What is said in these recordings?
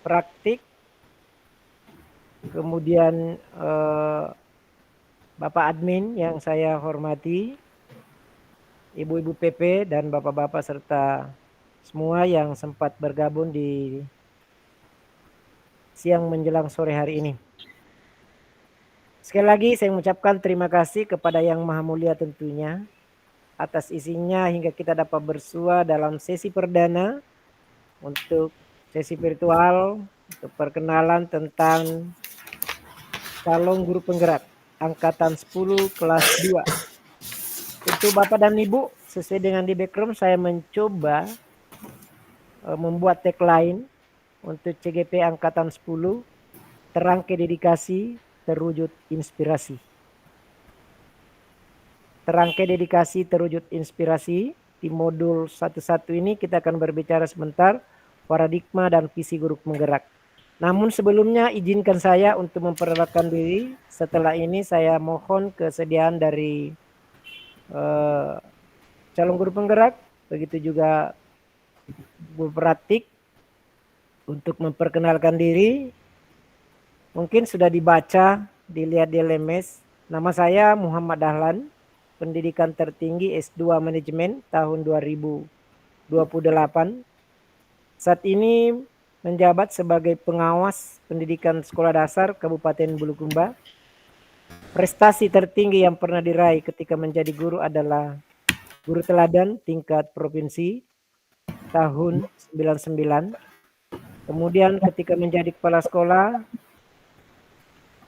praktik, kemudian Bapak admin yang saya hormati, Ibu-ibu PP dan Bapak-bapak serta semua yang sempat bergabung di siang menjelang sore hari ini. Sekali lagi saya mengucapkan terima kasih kepada Yang Maha Mulia tentunya atas isinya hingga kita dapat bersua dalam sesi perdana untuk sesi virtual untuk perkenalan tentang calon guru penggerak angkatan 10 kelas 2. Untuk Bapak dan Ibu, sesuai dengan di background saya mencoba membuat tagline untuk CGP angkatan 10, terangkai dedikasi, terwujud inspirasi. Terangkai dedikasi, terwujud inspirasi. Di modul 11 ini kita akan berbicara sebentar paradigma dan visi guru penggerak. Namun sebelumnya izinkan saya untuk memperkenalkan diri. Setelah ini saya mohon kesediaan dari calon guru penggerak, begitu juga guru praktik untuk memperkenalkan diri. Mungkin sudah dibaca, dilihat di LMS. Nama saya Muhammad Dahlan, pendidikan tertinggi S2 Manajemen tahun 2028. Saat ini menjabat sebagai pengawas pendidikan sekolah dasar Kabupaten Bulukumba. Prestasi tertinggi yang pernah diraih ketika menjadi guru adalah guru teladan tingkat provinsi tahun 99. Kemudian ketika menjadi kepala sekolah,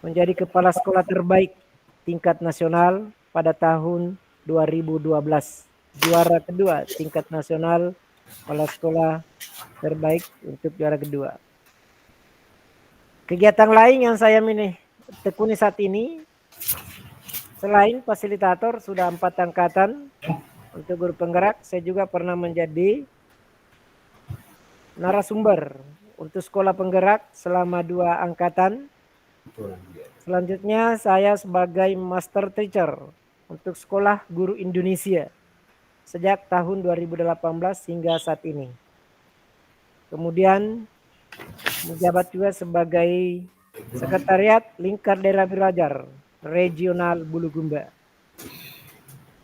menjadi kepala sekolah terbaik tingkat nasional pada tahun 2012. Juara kedua tingkat nasional kepala sekolah terbaik untuk juara kedua. Kegiatan lain yang saya tekuni saat ini, selain fasilitator sudah 4 angkatan untuk guru penggerak, saya juga pernah menjadi narasumber untuk sekolah penggerak selama 2 angkatan. Selanjutnya saya sebagai master teacher untuk sekolah guru Indonesia sejak tahun 2018 hingga saat ini. Kemudian menjabat juga sebagai sekretariat Lingkar Daerah Belajar Regional Bulukumba.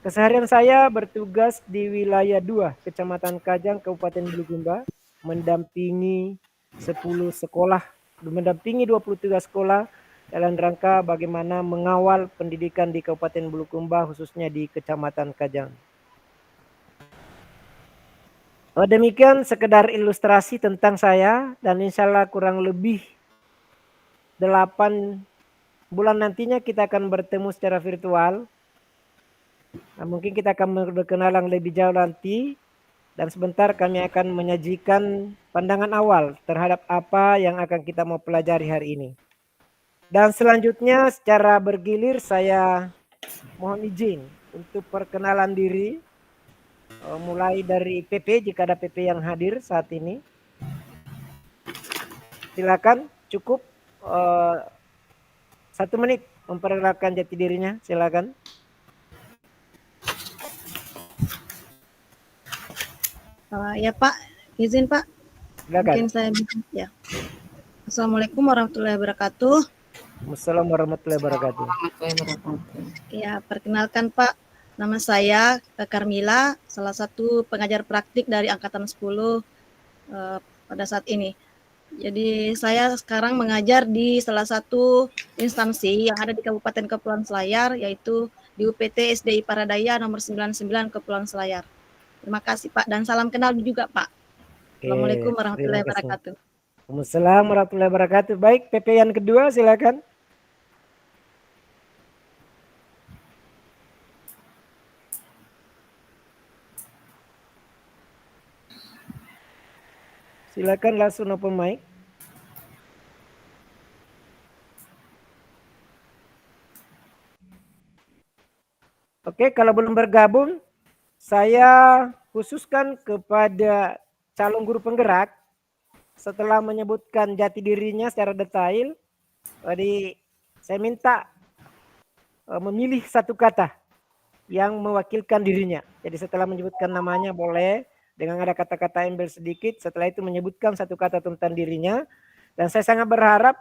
Keseharian saya bertugas di wilayah 2 Kecamatan Kajang Kabupaten Bulukumba, mendampingi 23 sekolah dalam rangka bagaimana mengawal pendidikan di Kabupaten Bulukumba, khususnya di Kecamatan Kajang. Demikian sekedar ilustrasi tentang saya, dan insya Allah kurang lebih 8 bulan nantinya kita akan bertemu secara virtual. Nah, mungkin kita akan berkenalan lebih jauh nanti, dan sebentar kami akan menyajikan pandangan awal terhadap apa yang akan kita mau pelajari hari ini. Dan selanjutnya secara bergilir saya mohon izin untuk perkenalan diri, mulai dari PP jika ada PP yang hadir saat ini. Silakan, cukup 1 menit memperkenalkan jati dirinya, silakan. Ya Pak, izin Pak. Silakan. Mungkin saya ya. Assalamualaikum warahmatullahi wabarakatuh. Assalamualaikum warahmatullahi wabarakatuh. Ya, perkenalkan Pak, nama saya Carmila, salah satu pengajar praktik dari angkatan 10 pada saat ini. Jadi saya sekarang mengajar di salah satu instansi yang ada di Kabupaten Kepulauan Selayar, yaitu di UPT SDI Paradaya nomor 99 Kepulauan Selayar. Terima kasih Pak, dan salam kenal juga Pak. Assalamualaikum warahmatullahi wabarakatuh. Waalaikumsalam warahmatullahi wabarakatuh. Baik, PP yang kedua silakan. Silakan langsung open mic. Oke, kalau belum bergabung, saya khususkan kepada calon guru penggerak setelah menyebutkan jati dirinya secara detail. Jadi saya minta memilih satu kata yang mewakilkan dirinya. Jadi setelah menyebutkan namanya boleh dengan ada kata-kata embel sedikit, setelah itu menyebutkan satu kata tentang dirinya. Dan saya sangat berharap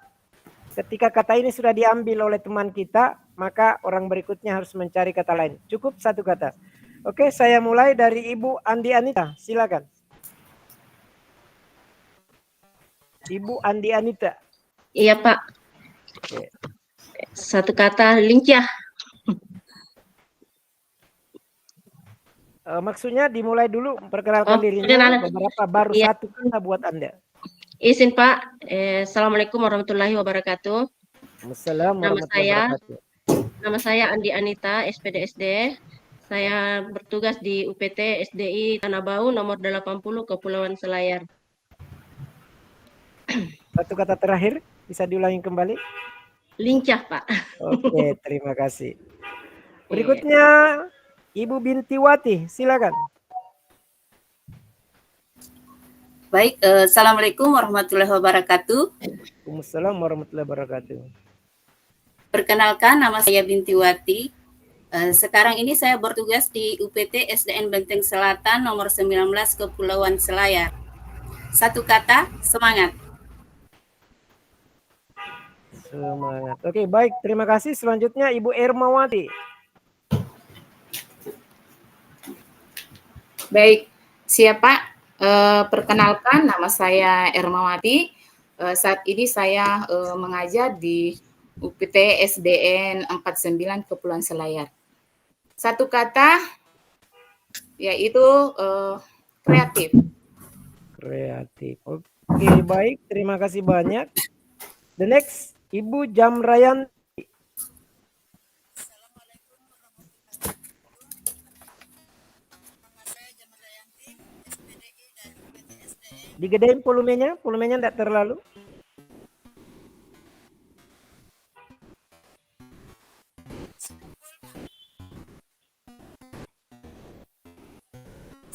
ketika kata ini sudah diambil oleh teman kita, maka orang berikutnya harus mencari kata lain. Cukup satu kata. Oke, saya mulai dari Ibu Andi Anita. Silakan. Ibu Andi Anita. Iya, Pak. Oke. Satu kata, lincah. Maksudnya dimulai dulu memperkenalkan Oh, dirinya, perkenalan. beberapa baru Iya. satu kata buat Anda. Izin, Pak. Assalamualaikum warahmatullahi wabarakatuh. Assalamualaikum warahmatullahi wabarakatuh. Nama saya Andi Anita, SPDSD. Saya bertugas di UPT SDI Tanah Bau nomor 80 Kepulauan Selayar. Satu kata terakhir, bisa diulangi kembali? Lincah, Pak. Oke, terima kasih. Berikutnya, Ibu Bintiwati, silakan. Baik, Assalamualaikum warahmatullahi wabarakatuh. Waalaikumsalam warahmatullahi wabarakatuh. Perkenalkan, nama saya Bintiwati. Sekarang ini saya bertugas di UPT SDN Benteng Selatan nomor 19 Kepulauan Selayar. Satu kata, semangat. Semangat. Oke, baik. Terima kasih. Selanjutnya Ibu Ermawati. Baik, siapa? Perkenalkan, nama saya Ermawati. Saat ini saya mengajar di UPT SDN 49 Kepulauan Selayar. Satu kata, yaitu kreatif. Kreatif. Oke, baik. Terima kasih banyak. The next, Ibu Jamrayanti. Digedein volumenya enggak terlalu.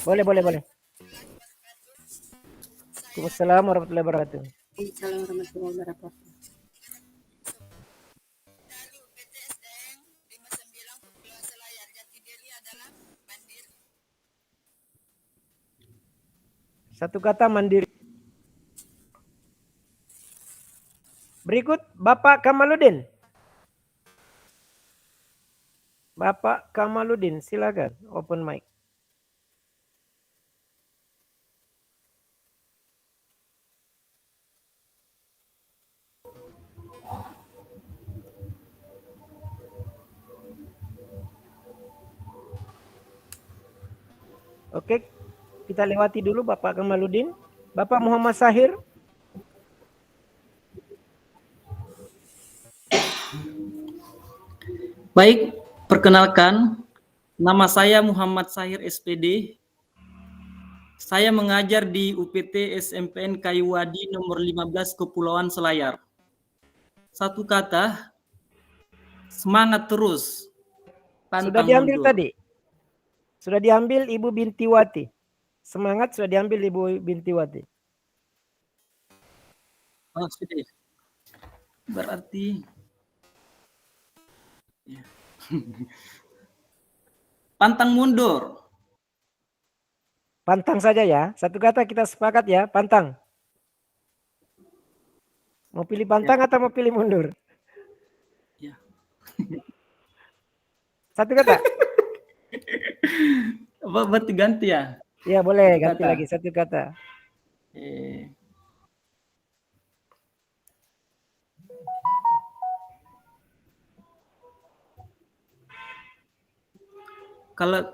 Boleh. Waalaikumsalam warahmatullahi wabarakatuh. Assalamualaikum warahmatullahi wabarakatuh. Satu kata, mandiri. Berikut Bapak Kamaludin. Bapak Kamaludin, silakan. Open mic. Oke, kita lewati dulu Bapak Kamaludin. Bapak Muhammad Sahir. Baik, perkenalkan, nama saya Muhammad Sahir SPD. Saya mengajar di UPT SMPN Kayuwadi nomor 15 Kepulauan Selayar. Satu kata, semangat terus. Sudah diambil mundur. Tadi? Sudah diambil Ibu Bintiwati. Semangat sudah diambil Ibu Bintiwati. Oh, sudah. Berarti pantang mundur. Pantang saja ya. Satu kata kita sepakat ya, pantang. Mau pilih pantang atau mau pilih mundur? Ya. Satu kata. Berarti ganti ya? Ya boleh, ganti lagi satu kata. Kalau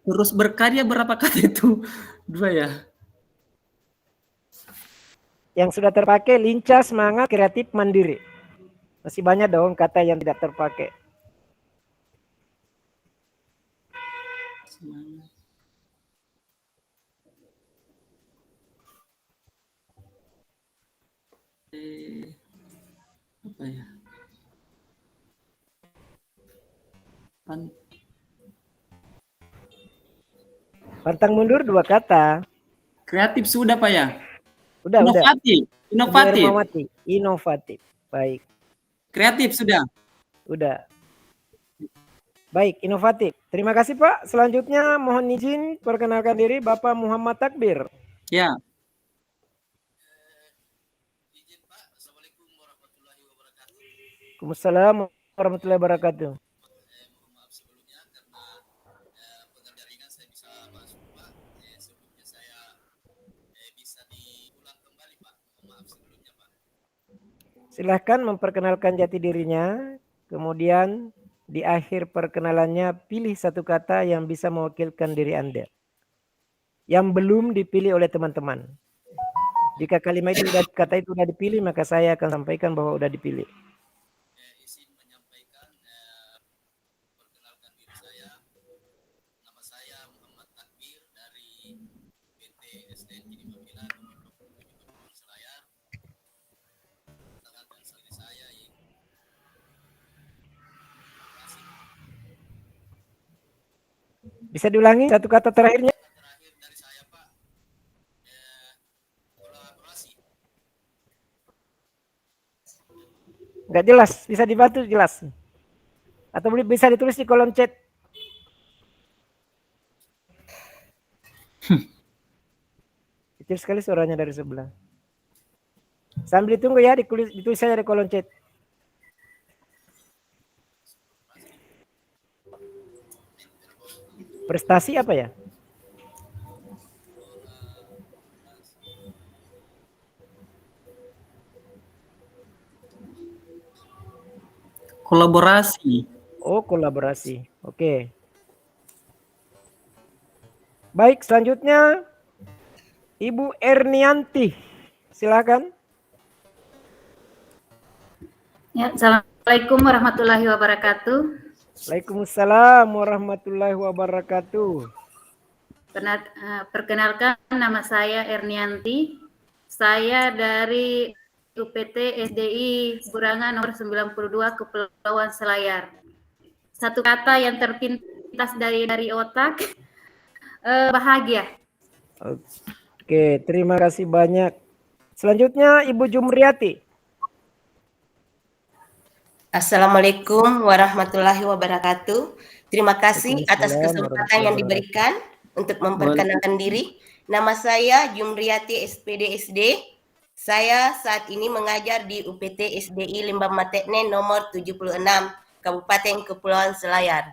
terus berkarya berapa kata itu? 2 ya? Yang sudah terpakai lincah, semangat, kreatif, mandiri. Masih banyak dong kata yang tidak terpakai. Apa ya? Pantang mundur 2 kata. Kreatif sudah Pak ya? Udah. Inovatif. Baik. Kreatif sudah? Udah. Baik, inovatif. Terima kasih Pak. Selanjutnya mohon izin perkenalkan diri Bapak Muhammad Takbir. Ya. Waalaikumsalam warahmatullahi wabarakatuh. Silahkan memperkenalkan jati dirinya, kemudian di akhir perkenalannya pilih satu kata yang bisa mewakilkan diri Anda, yang belum dipilih oleh teman-teman. Jika kata itu sudah dipilih, maka saya akan sampaikan bahwa sudah dipilih. Bisa diulangi satu kata terakhirnya? Nggak jelas, bisa dibantu jelas. Atau bisa ditulis di kolom chat. Kecil sekali suaranya dari sebelah. Sambil ditunggu ya, ditulis saja di kolom chat. Prestasi apa ya? Kolaborasi. Oh, kolaborasi. Oke. Baik, selanjutnya Ibu Ernianti. Silakan. Ya, Assalamualaikum warahmatullahi wabarakatuh. Waalaikumsalam warahmatullahi wabarakatuh. Perkenalkan, nama saya Ernianti. Saya dari UPT SDI Burangan nomor 92 Kepulauan Selayar. Satu kata yang terpintas dari otak, bahagia. Oke, terima kasih banyak. Selanjutnya Ibu Jumriati. Assalamualaikum warahmatullahi wabarakatuh. Terima kasih atas kesempatan yang diberikan untuk memperkenalkan diri. Nama saya Jumriati SPD SD. Saya saat ini mengajar di UPT SDI Limbang Matekne nomor 76, Kabupaten Kepulauan Selayar.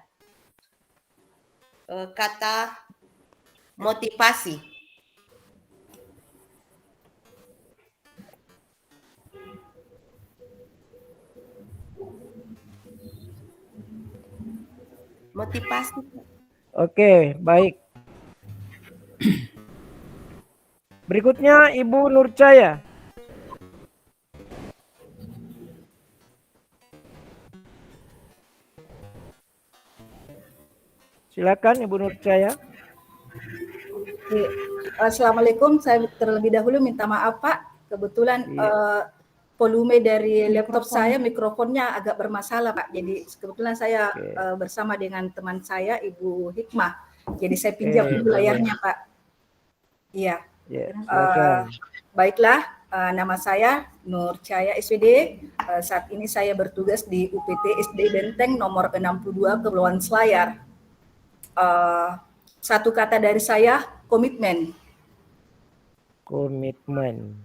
Kata motivasi. Motivasi. Oke, baik. Berikutnya Ibu Nurcaya. Silakan Ibu Nurcaya. Assalamualaikum, saya terlebih dahulu minta maaf Pak, kebetulan volume dari laptop saya, mikrofonnya agak bermasalah Pak, jadi kebetulan saya bersama dengan teman saya Ibu Hikmah, jadi saya pinjam dulu layarnya Pak. Iya. Baiklah, nama saya Nurcaya SPD, saat ini saya bertugas di UPT SD Benteng nomor 62 Kepulauan Selayar. Satu kata dari saya, komitmen. Komitmen.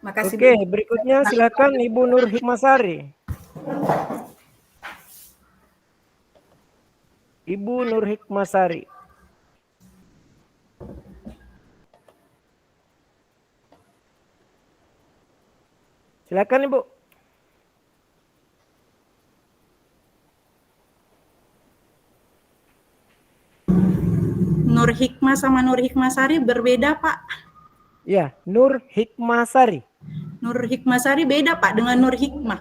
Makasih. Oke, berikutnya silakan Ibu Nur Hikmasari. Ibu Nur Hikmasari. Silakan Ibu. Nur Hikmah sama Nur Hikmasari berbeda, Pak. Ya, Nur Hikmasari. Nur Hikmasari beda, Pak, dengan Nur Hikmah.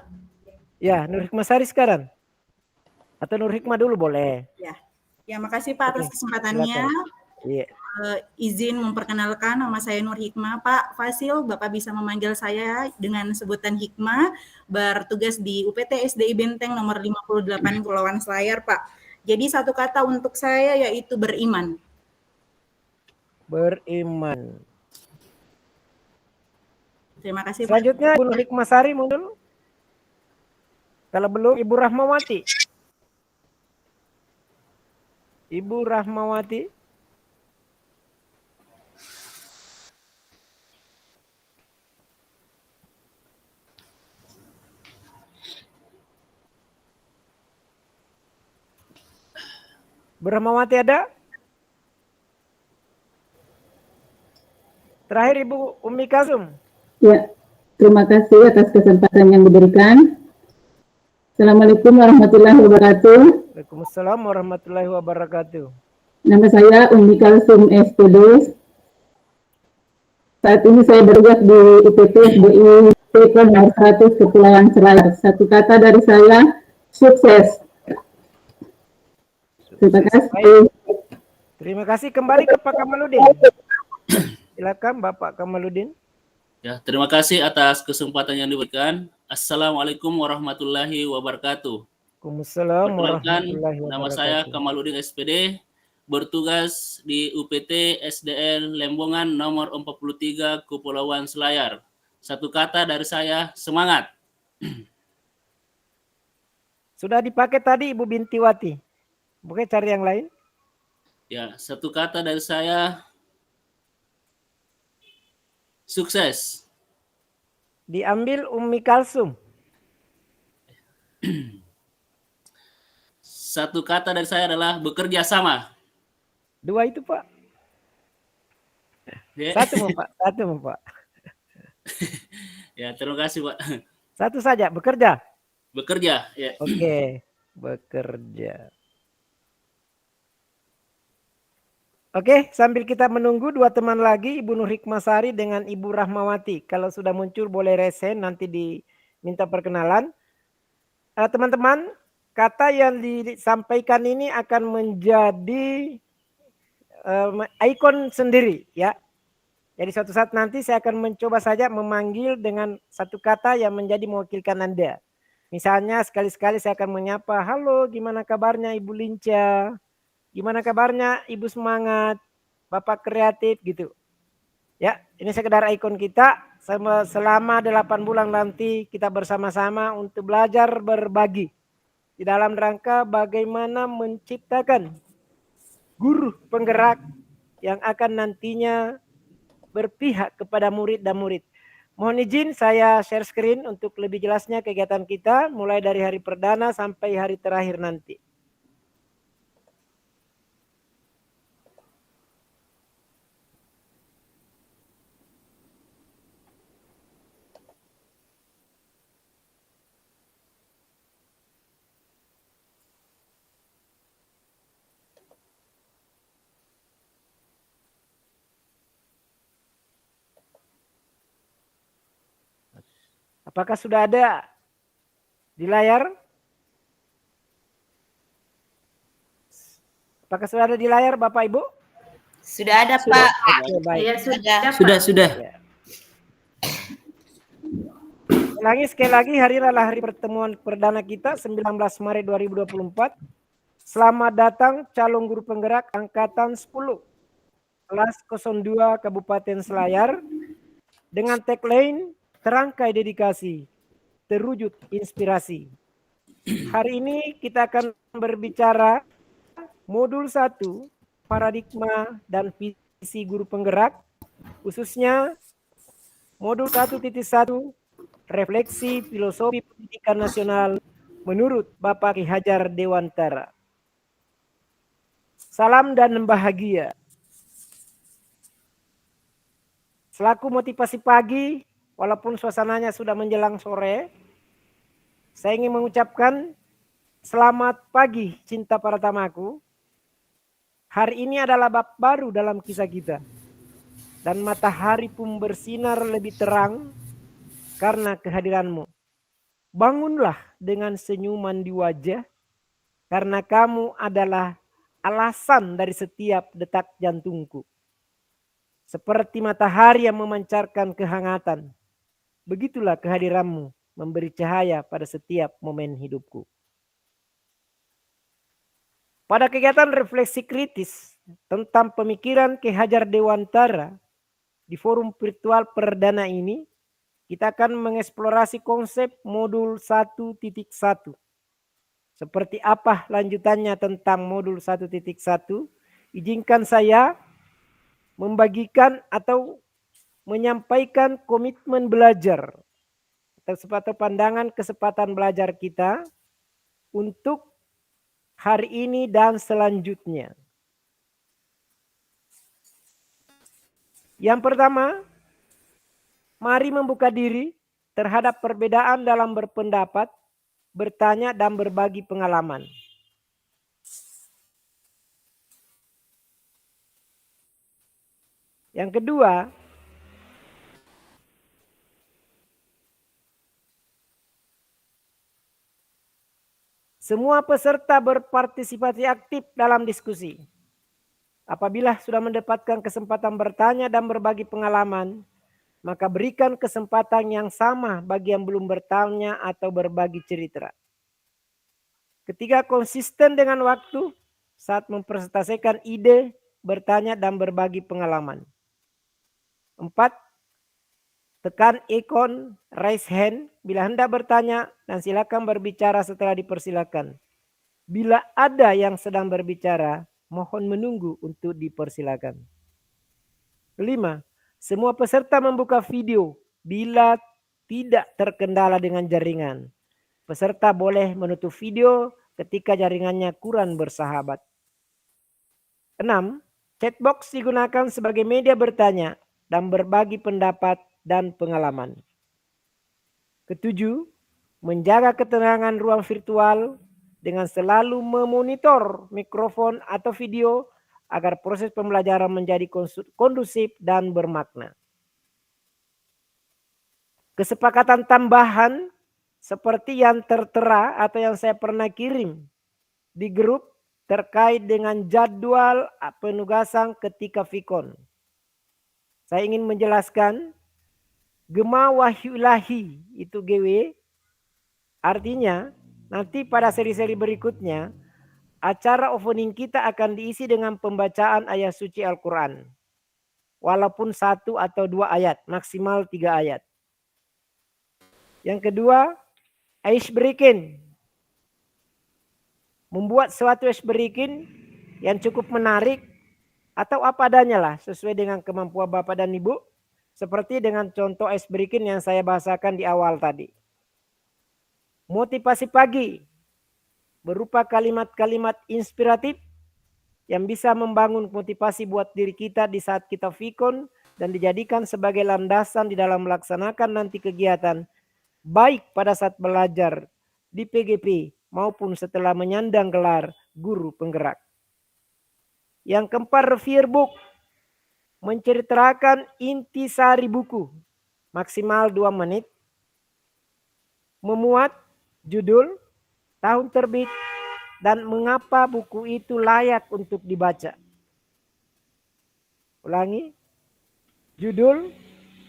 Ya, Nur Hikmasari sekarang. Atau Nur Hikmah dulu boleh. Ya, makasih Pak atas kesempatannya. Iya. Izin memperkenalkan, nama saya Nur Hikmah. Pak Fasil, Bapak bisa memanggil saya dengan sebutan Hikmah, bertugas di UPT SDI Benteng nomor 58 Kepulauan Selayar, Pak. Jadi satu kata untuk saya yaitu beriman. Beriman. Terima kasih. Selanjutnya Ibu Nur Hikmasari muncul. Kalau belum Ibu Rahmawati. Ibu Rahmawati. Bu Rahmawati ada? Terakhir Ibu Umi Kasum. Ya, terima kasih atas kesempatan yang diberikan. Assalamualaikum warahmatullahi wabarakatuh. Waalaikumsalam warahmatullahi wabarakatuh. Nama saya Umi Kalsum SPD. Saat ini saya bertugas di UPT SDI Tekon nomor 100 Kepulauan Selayar. Satu kata dari saya, sukses. Terima kasih. Terima kasih. Kembali ke Pak Kamaludin. Silakan Bapak Kamaludin. Ya, terima kasih atas kesempatan yang diberikan. Assalamualaikum warahmatullahi wabarakatuh. Waalaikumsalam Perkenalkan, warahmatullahi wabarakatuh. nama saya Kamaludin SPD, bertugas di UPT SDN Lembongan nomor 43 Kepulauan Selayar. Satu kata dari saya, semangat. Sudah dipakai tadi Ibu Bintiwati. Bukan cari yang lain? Ya, satu kata dari saya, sukses. Diambil Umi Kalsum. Satu kata dari saya adalah bekerja sama. Dua itu Pak. Ya. Satu Pak. Satu Pak. Ya, terima kasih Pak. Satu saja, bekerja. Bekerja. Ya. Oke, bekerja. Oke, sambil kita menunggu dua teman lagi, Ibu Nur Hikmasari dengan Ibu Rahmawati. Kalau sudah muncul boleh resen, nanti diminta perkenalan. Teman-teman, kata yang disampaikan ini akan menjadi ikon sendiri, ya. Jadi suatu saat nanti saya akan mencoba saja memanggil dengan satu kata yang menjadi mewakilkan Anda. Misalnya sekali-sekali saya akan menyapa, halo gimana kabarnya Ibu Linca? Gimana kabarnya Ibu Semangat, Bapak Kreatif gitu. Ya, ini sekedar ikon kita. Selama 8 bulan nanti kita bersama-sama untuk belajar berbagi. Di dalam rangka bagaimana menciptakan guru penggerak yang akan nantinya berpihak kepada murid dan murid. Mohon izin saya share screen untuk lebih jelasnya kegiatan kita mulai dari hari perdana sampai hari terakhir nanti. Apakah sudah ada di layar? Apakah sudah ada di layar Bapak Ibu? Sudah ada Pak. Oke, baik. Ya, Sudah. Ya. Sekali lagi hari ini adalah hari pertemuan perdana kita 19 Maret 2024. Selamat datang calon guru penggerak angkatan 10 kelas 02 Kabupaten Selayar dengan tagline terangkai dedikasi, terwujud inspirasi. Hari ini kita akan berbicara modul 1, paradigma dan visi guru penggerak, khususnya modul 1.1, refleksi filosofi pendidikan nasional menurut Bapak Ki Hajar Dewantara. Salam dan bahagia. Selaku motivasi pagi, walaupun suasananya sudah menjelang sore, saya ingin mengucapkan selamat pagi cinta para tamaku. Hari ini adalah bab baru dalam kisah kita. Dan matahari pun bersinar lebih terang karena kehadiranmu. Bangunlah dengan senyuman di wajah karena kamu adalah alasan dari setiap detak jantungku. Seperti matahari yang memancarkan kehangatan. Begitulah kehadiranmu memberi cahaya pada setiap momen hidupku. Pada kegiatan refleksi kritis tentang pemikiran Ki Hajar Dewantara di forum virtual perdana ini, kita akan mengeksplorasi konsep modul 1.1. Seperti apa lanjutannya tentang modul 1.1? Izinkan saya membagikan atau menyampaikan komitmen belajar atau pandangan kesempatan belajar kita untuk hari ini dan selanjutnya. Yang pertama, mari membuka diri terhadap perbedaan dalam berpendapat, bertanya, dan berbagi pengalaman. Yang kedua, semua peserta berpartisipasi aktif dalam diskusi. Apabila sudah mendapatkan kesempatan bertanya dan berbagi pengalaman, maka berikan kesempatan yang sama bagi yang belum bertanya atau berbagi cerita. Ketiga, konsisten dengan waktu saat mempresentasikan ide, bertanya, dan berbagi pengalaman. 4, tekan ikon raise hand bila hendak bertanya dan silakan berbicara setelah dipersilakan. Bila ada yang sedang berbicara, mohon menunggu untuk dipersilakan. 5, semua peserta membuka video bila tidak terkendala dengan jaringan. Peserta boleh menutup video ketika jaringannya kurang bersahabat. 6, chatbox digunakan sebagai media bertanya dan berbagi pendapat dan pengalaman. 7, menjaga ketenangan ruang virtual dengan selalu memonitor mikrofon atau video agar proses pembelajaran menjadi kondusif dan bermakna. Kesepakatan tambahan seperti yang tertera atau yang saya pernah kirim di grup terkait dengan jadwal penugasan ketika Vikon. Saya ingin menjelaskan Gema Wahyu Ilahi itu GW, artinya nanti pada seri-seri berikutnya acara opening kita akan diisi dengan pembacaan ayat suci Al-Quran. Walaupun 1 atau 2 ayat, maksimal 3 ayat. Yang kedua, ice breaking. Membuat suatu ice breaking yang cukup menarik atau apa adanya lah sesuai dengan kemampuan Bapak dan Ibu. Seperti dengan contoh ice breaking yang saya bahasakan di awal tadi. Motivasi pagi berupa kalimat-kalimat inspiratif yang bisa membangun motivasi buat diri kita di saat kita Vikon dan dijadikan sebagai landasan di dalam melaksanakan nanti kegiatan baik pada saat belajar di PGP maupun setelah menyandang gelar guru penggerak. Yang keempat, review book. Menceritakan intisari buku maksimal 2 menit. Memuat judul, tahun terbit, dan mengapa buku itu layak untuk dibaca. Ulangi. Judul,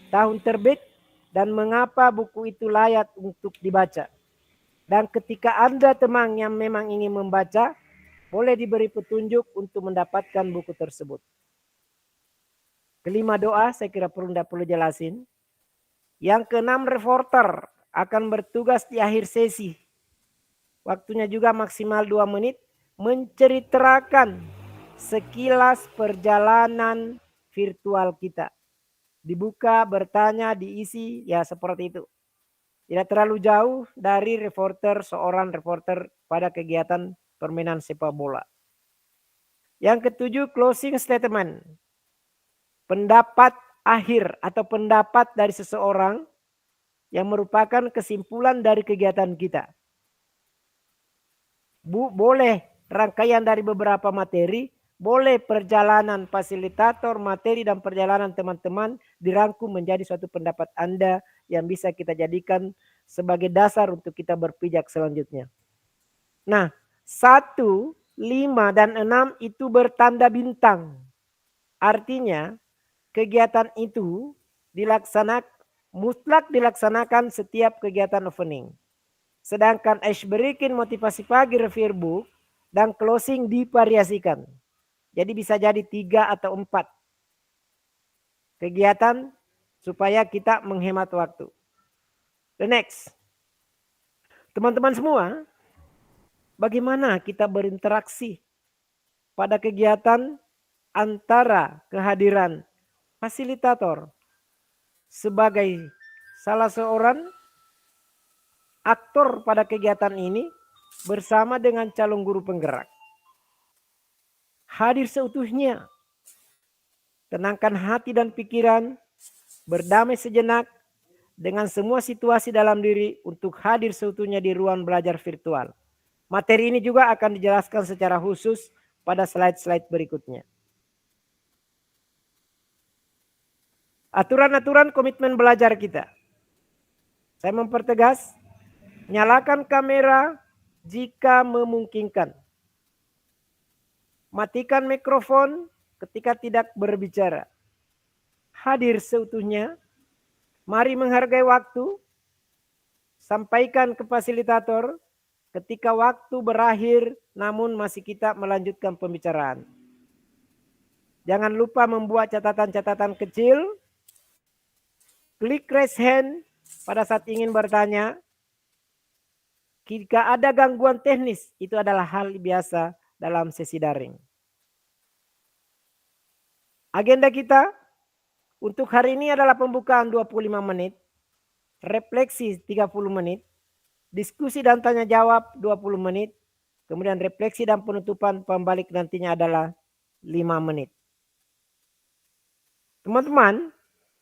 tahun terbit, dan mengapa buku itu layak untuk dibaca. Dan ketika Anda teman yang memang ingin membaca, boleh diberi petunjuk untuk mendapatkan buku tersebut. Kelima, doa, saya kira tidak perlu jelasin. Yang keenam, reporter akan bertugas di akhir sesi. Waktunya juga maksimal 2 menit. Menceritakan sekilas perjalanan virtual kita. Dibuka, bertanya, diisi, ya seperti itu. Tidak terlalu jauh dari seorang reporter pada kegiatan permainan sepak bola. Yang ketujuh, closing statement. Pendapat akhir atau pendapat dari seseorang yang merupakan kesimpulan dari kegiatan kita. Boleh rangkaian dari beberapa materi, boleh perjalanan fasilitator, materi dan perjalanan teman-teman dirangkum menjadi suatu pendapat Anda yang bisa kita jadikan sebagai dasar untuk kita berpijak selanjutnya. Nah, 1, 5, dan 6 itu bertanda bintang. Artinya, kegiatan itu mutlak dilaksanakan setiap kegiatan opening. Sedangkan ice breaking, motivasi pagi, review book, dan closing divariasikan. Jadi bisa jadi 3 atau 4 kegiatan supaya kita menghemat waktu. The next. Teman-teman semua, bagaimana kita berinteraksi pada kegiatan antara kehadiran fasilitator sebagai salah seorang aktor pada kegiatan ini bersama dengan calon guru penggerak. Hadir seutuhnya. Tenangkan hati dan pikiran, berdamai sejenak dengan semua situasi dalam diri untuk hadir seutuhnya di ruang belajar virtual. Materi ini juga akan dijelaskan secara khusus pada slide-slide berikutnya. Aturan-aturan komitmen belajar kita. Saya mempertegas, nyalakan kamera jika memungkinkan. Matikan mikrofon ketika tidak berbicara. Hadir seutuhnya. Mari menghargai waktu. Sampaikan ke fasilitator ketika waktu berakhir namun masih kita melanjutkan pembicaraan. Jangan lupa membuat catatan-catatan kecil. Klik raise hand pada saat ingin bertanya. Jika ada gangguan teknis, itu adalah hal biasa dalam sesi daring. Agenda kita untuk hari ini adalah pembukaan 25 menit, refleksi 30 menit, diskusi dan tanya jawab 20 menit, kemudian refleksi dan penutupan pembalik nantinya adalah 5 menit. Teman-teman,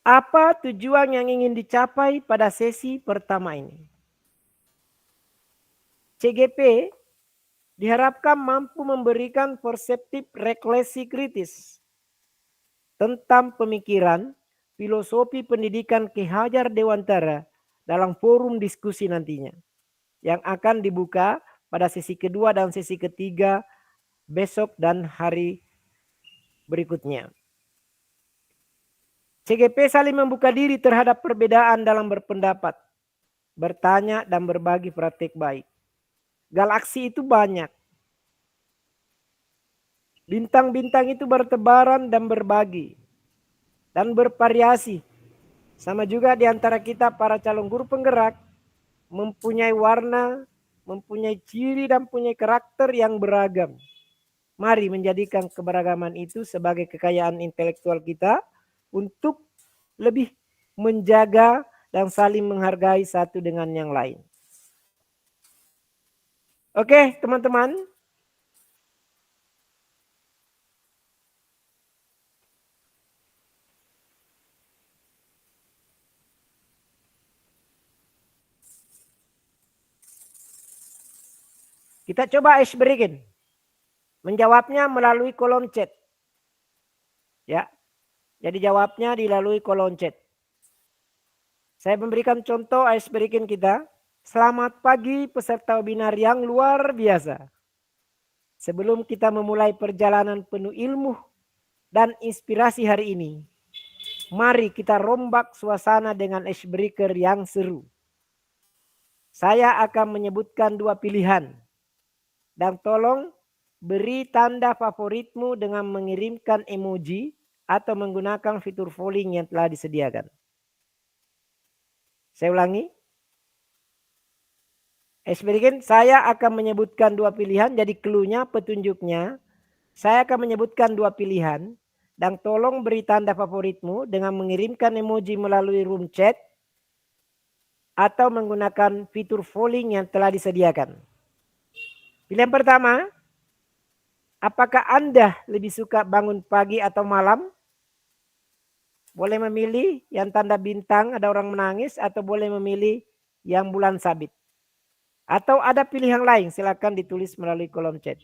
apa tujuan yang ingin dicapai pada sesi pertama ini? CGP diharapkan mampu memberikan perseptif refleksi kritis tentang pemikiran, filosofi pendidikan Ki Hajar Dewantara dalam forum diskusi nantinya yang akan dibuka pada sesi kedua dan sesi ketiga besok dan hari berikutnya. CGP saling membuka diri terhadap perbedaan dalam berpendapat, bertanya dan berbagi praktik baik. Galaksi itu banyak. Bintang-bintang itu bertebaran dan berbagi. Dan bervariasi. Sama juga di antara kita para calon guru penggerak. Mempunyai warna, mempunyai ciri dan punya karakter yang beragam. Mari menjadikan keberagaman itu sebagai kekayaan intelektual kita. Untuk lebih menjaga dan saling menghargai satu dengan yang lain. Oke teman-teman. Kita coba icebreaking. Menjawabnya melalui kolom chat. Ya. Jadi jawabnya dilalui kolom chat. Saya memberikan contoh icebreaking kita. Selamat pagi peserta webinar yang luar biasa. Sebelum kita memulai perjalanan penuh ilmu dan inspirasi hari ini, mari kita rombak suasana dengan icebreaker yang seru. Saya akan menyebutkan 2 pilihan. Dan tolong beri tanda favoritmu dengan mengirimkan emoji atau menggunakan fitur polling yang telah disediakan. Saya ulangi. Icebreaking, saya akan menyebutkan 2 pilihan. Jadi clue-nya, petunjuknya. Saya akan menyebutkan 2 pilihan. Dan tolong beri tanda favoritmu dengan mengirimkan emoji melalui room chat. Atau menggunakan fitur polling yang telah disediakan. Pilihan pertama. Apakah Anda lebih suka bangun pagi atau malam? Boleh memilih yang tanda bintang ada orang menangis atau boleh memilih yang bulan sabit. Atau ada pilihan lain, silakan ditulis melalui kolom chat.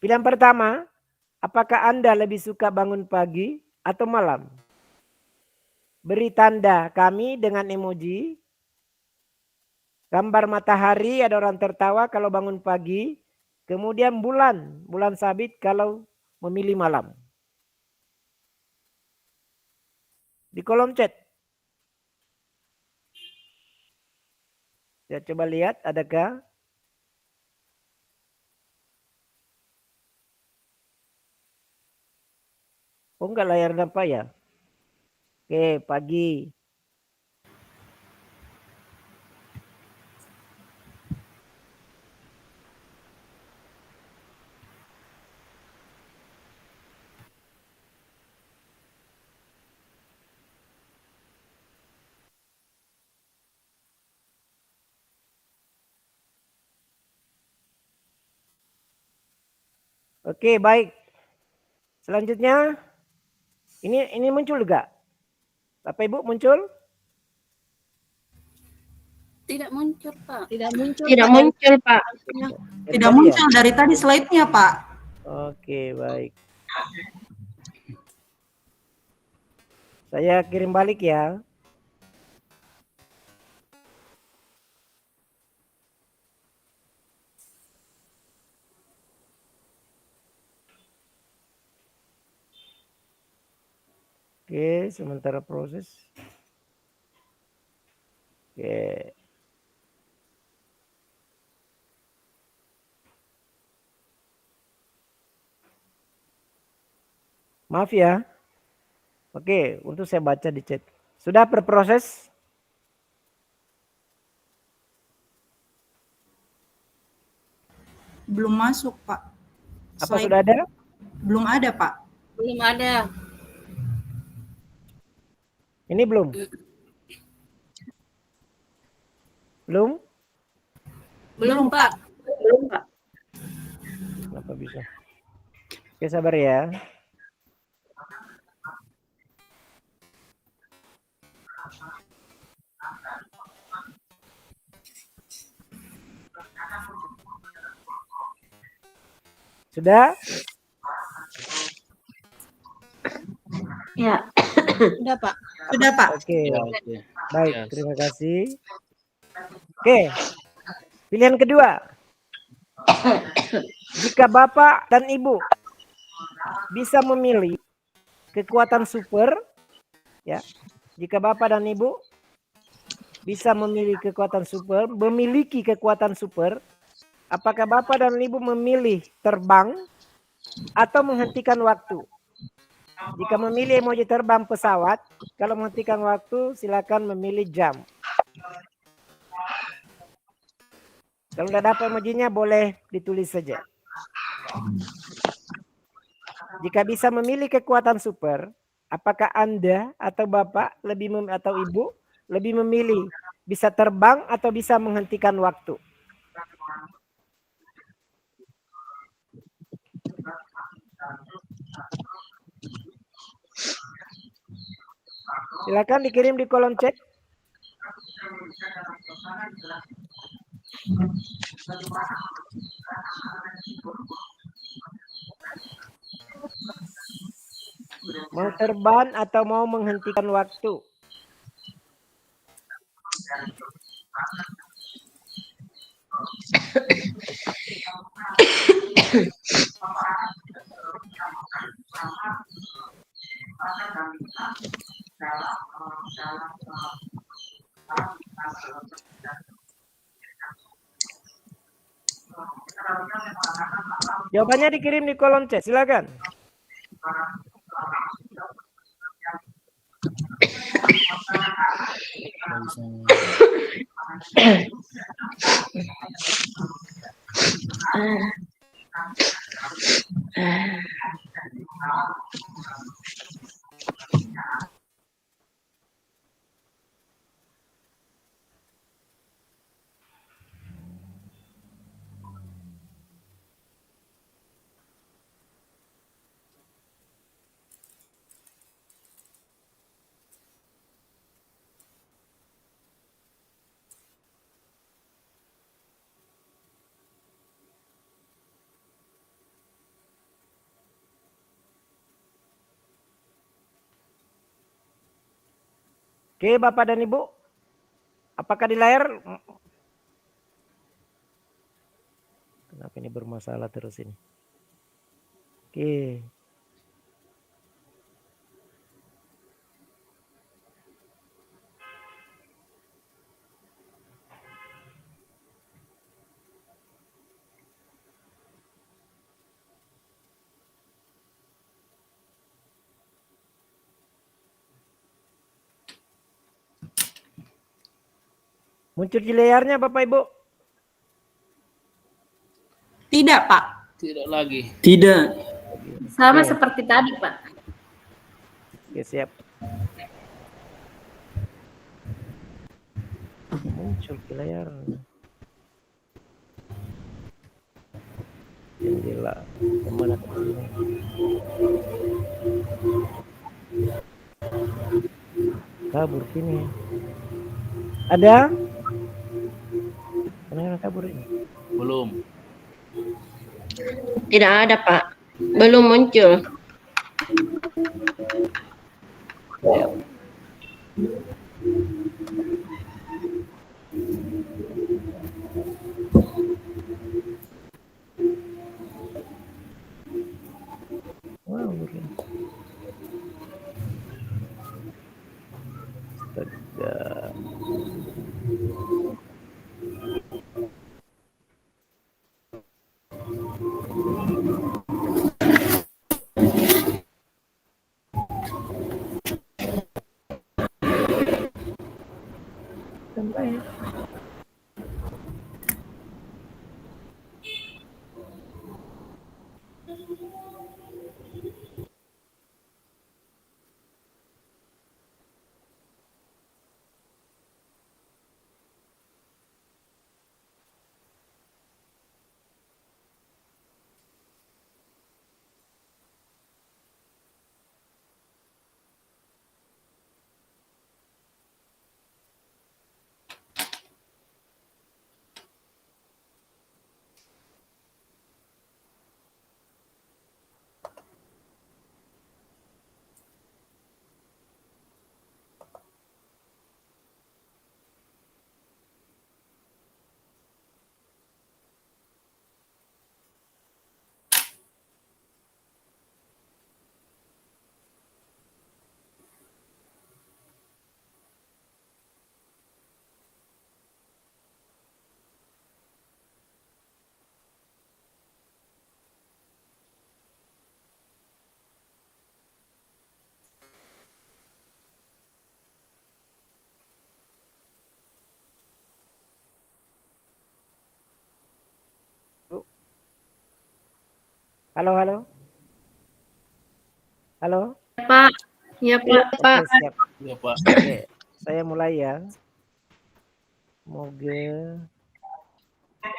Pilihan pertama, apakah Anda lebih suka bangun pagi atau malam? Beri tanda kami dengan emoji. Gambar matahari ada orang tertawa kalau bangun pagi. Kemudian bulan sabit kalau memilih malam. Di kolom chat. Ya, coba lihat adakah. Oh enggak layar nampak ya. Oke, pagi. Oke, baik. Selanjutnya, ini muncul juga? Bapak Ibu muncul? Tidak muncul, Pak. Tidak muncul, Tidak Pak. muncul, Pak. Tidak muncul dari tadi slide-nya, Pak. Oke, baik. Saya kirim balik ya. Oke, sementara proses. Oke. Maaf ya. Oke, untuk saya baca di chat. Sudah berproses? Belum masuk, Pak. Apa sudah ada? Belum ada, Pak. Belum ada. Ini belum? Belum? Belum, Pak. Belum, Pak. Kenapa bisa? Oke, sabar ya. Sudah? Ya. Sudah, Pak. Sudah, Pak. Oke. Oke. Baik, Ya. terima kasih. Oke. Pilihan kedua. Jika Bapak dan Ibu bisa memilih kekuatan super, ya. Jika Bapak dan Ibu bisa memiliki kekuatan super, apakah Bapak dan Ibu memilih terbang atau menghentikan waktu? Jika memilih emoji terbang pesawat, kalau menghentikan waktu silakan memilih jam. Kalau tidak dapat emojinya boleh ditulis saja. Jika bisa memilih kekuatan super, apakah Anda atau Bapak atau Ibu lebih memilih bisa terbang atau bisa menghentikan waktu? Silakan dikirim di kolom chat. Mau terbang atau mau menghentikan waktu? Jawabannya dikirim di kolom chat, silakan. Oke, Bapak dan Ibu. Apakah di layar? Kenapa ini bermasalah terus ini? Oke. Muncul di layarnya Bapak Ibu? Tidak, Pak. Tidak lagi. Tidak. Sama Oke. seperti tadi, Pak. Oke, siap. Muncul di layar. Jendela. Kemana ke sini? Kabur sini. Ada? Kenapa kabur ini? Belum. Tidak ada, Pak. Belum muncul. Ya. Wow, astaga. Sampai. Halo, halo. Halo. Pak. Ya, Pak. Pak. Oke, siap. Ya, Pak. Oke, saya mulai ya. Moga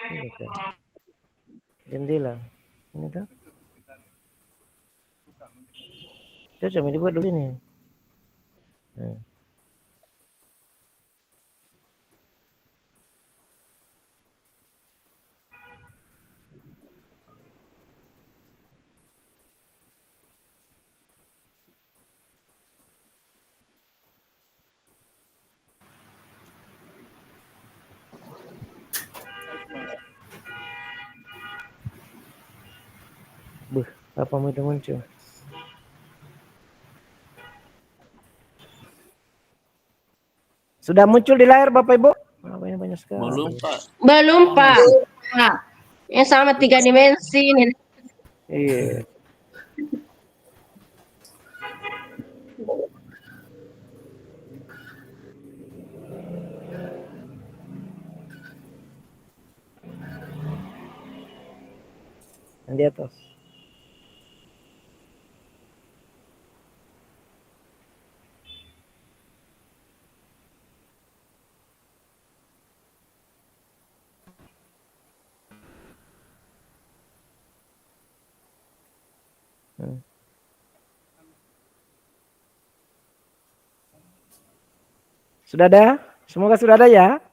ini kan. Jendela. Ini tuh. Coba dibuat dulu ini. Nah. Apa muncul? Sudah muncul di layar Bapak Ibu? Banyak sekali. Belum, Pak. Belum, Pak. Yang sama 3 dimensi nih. Iya. Yang di atas. Sudah ada? Semoga sudah ada ya.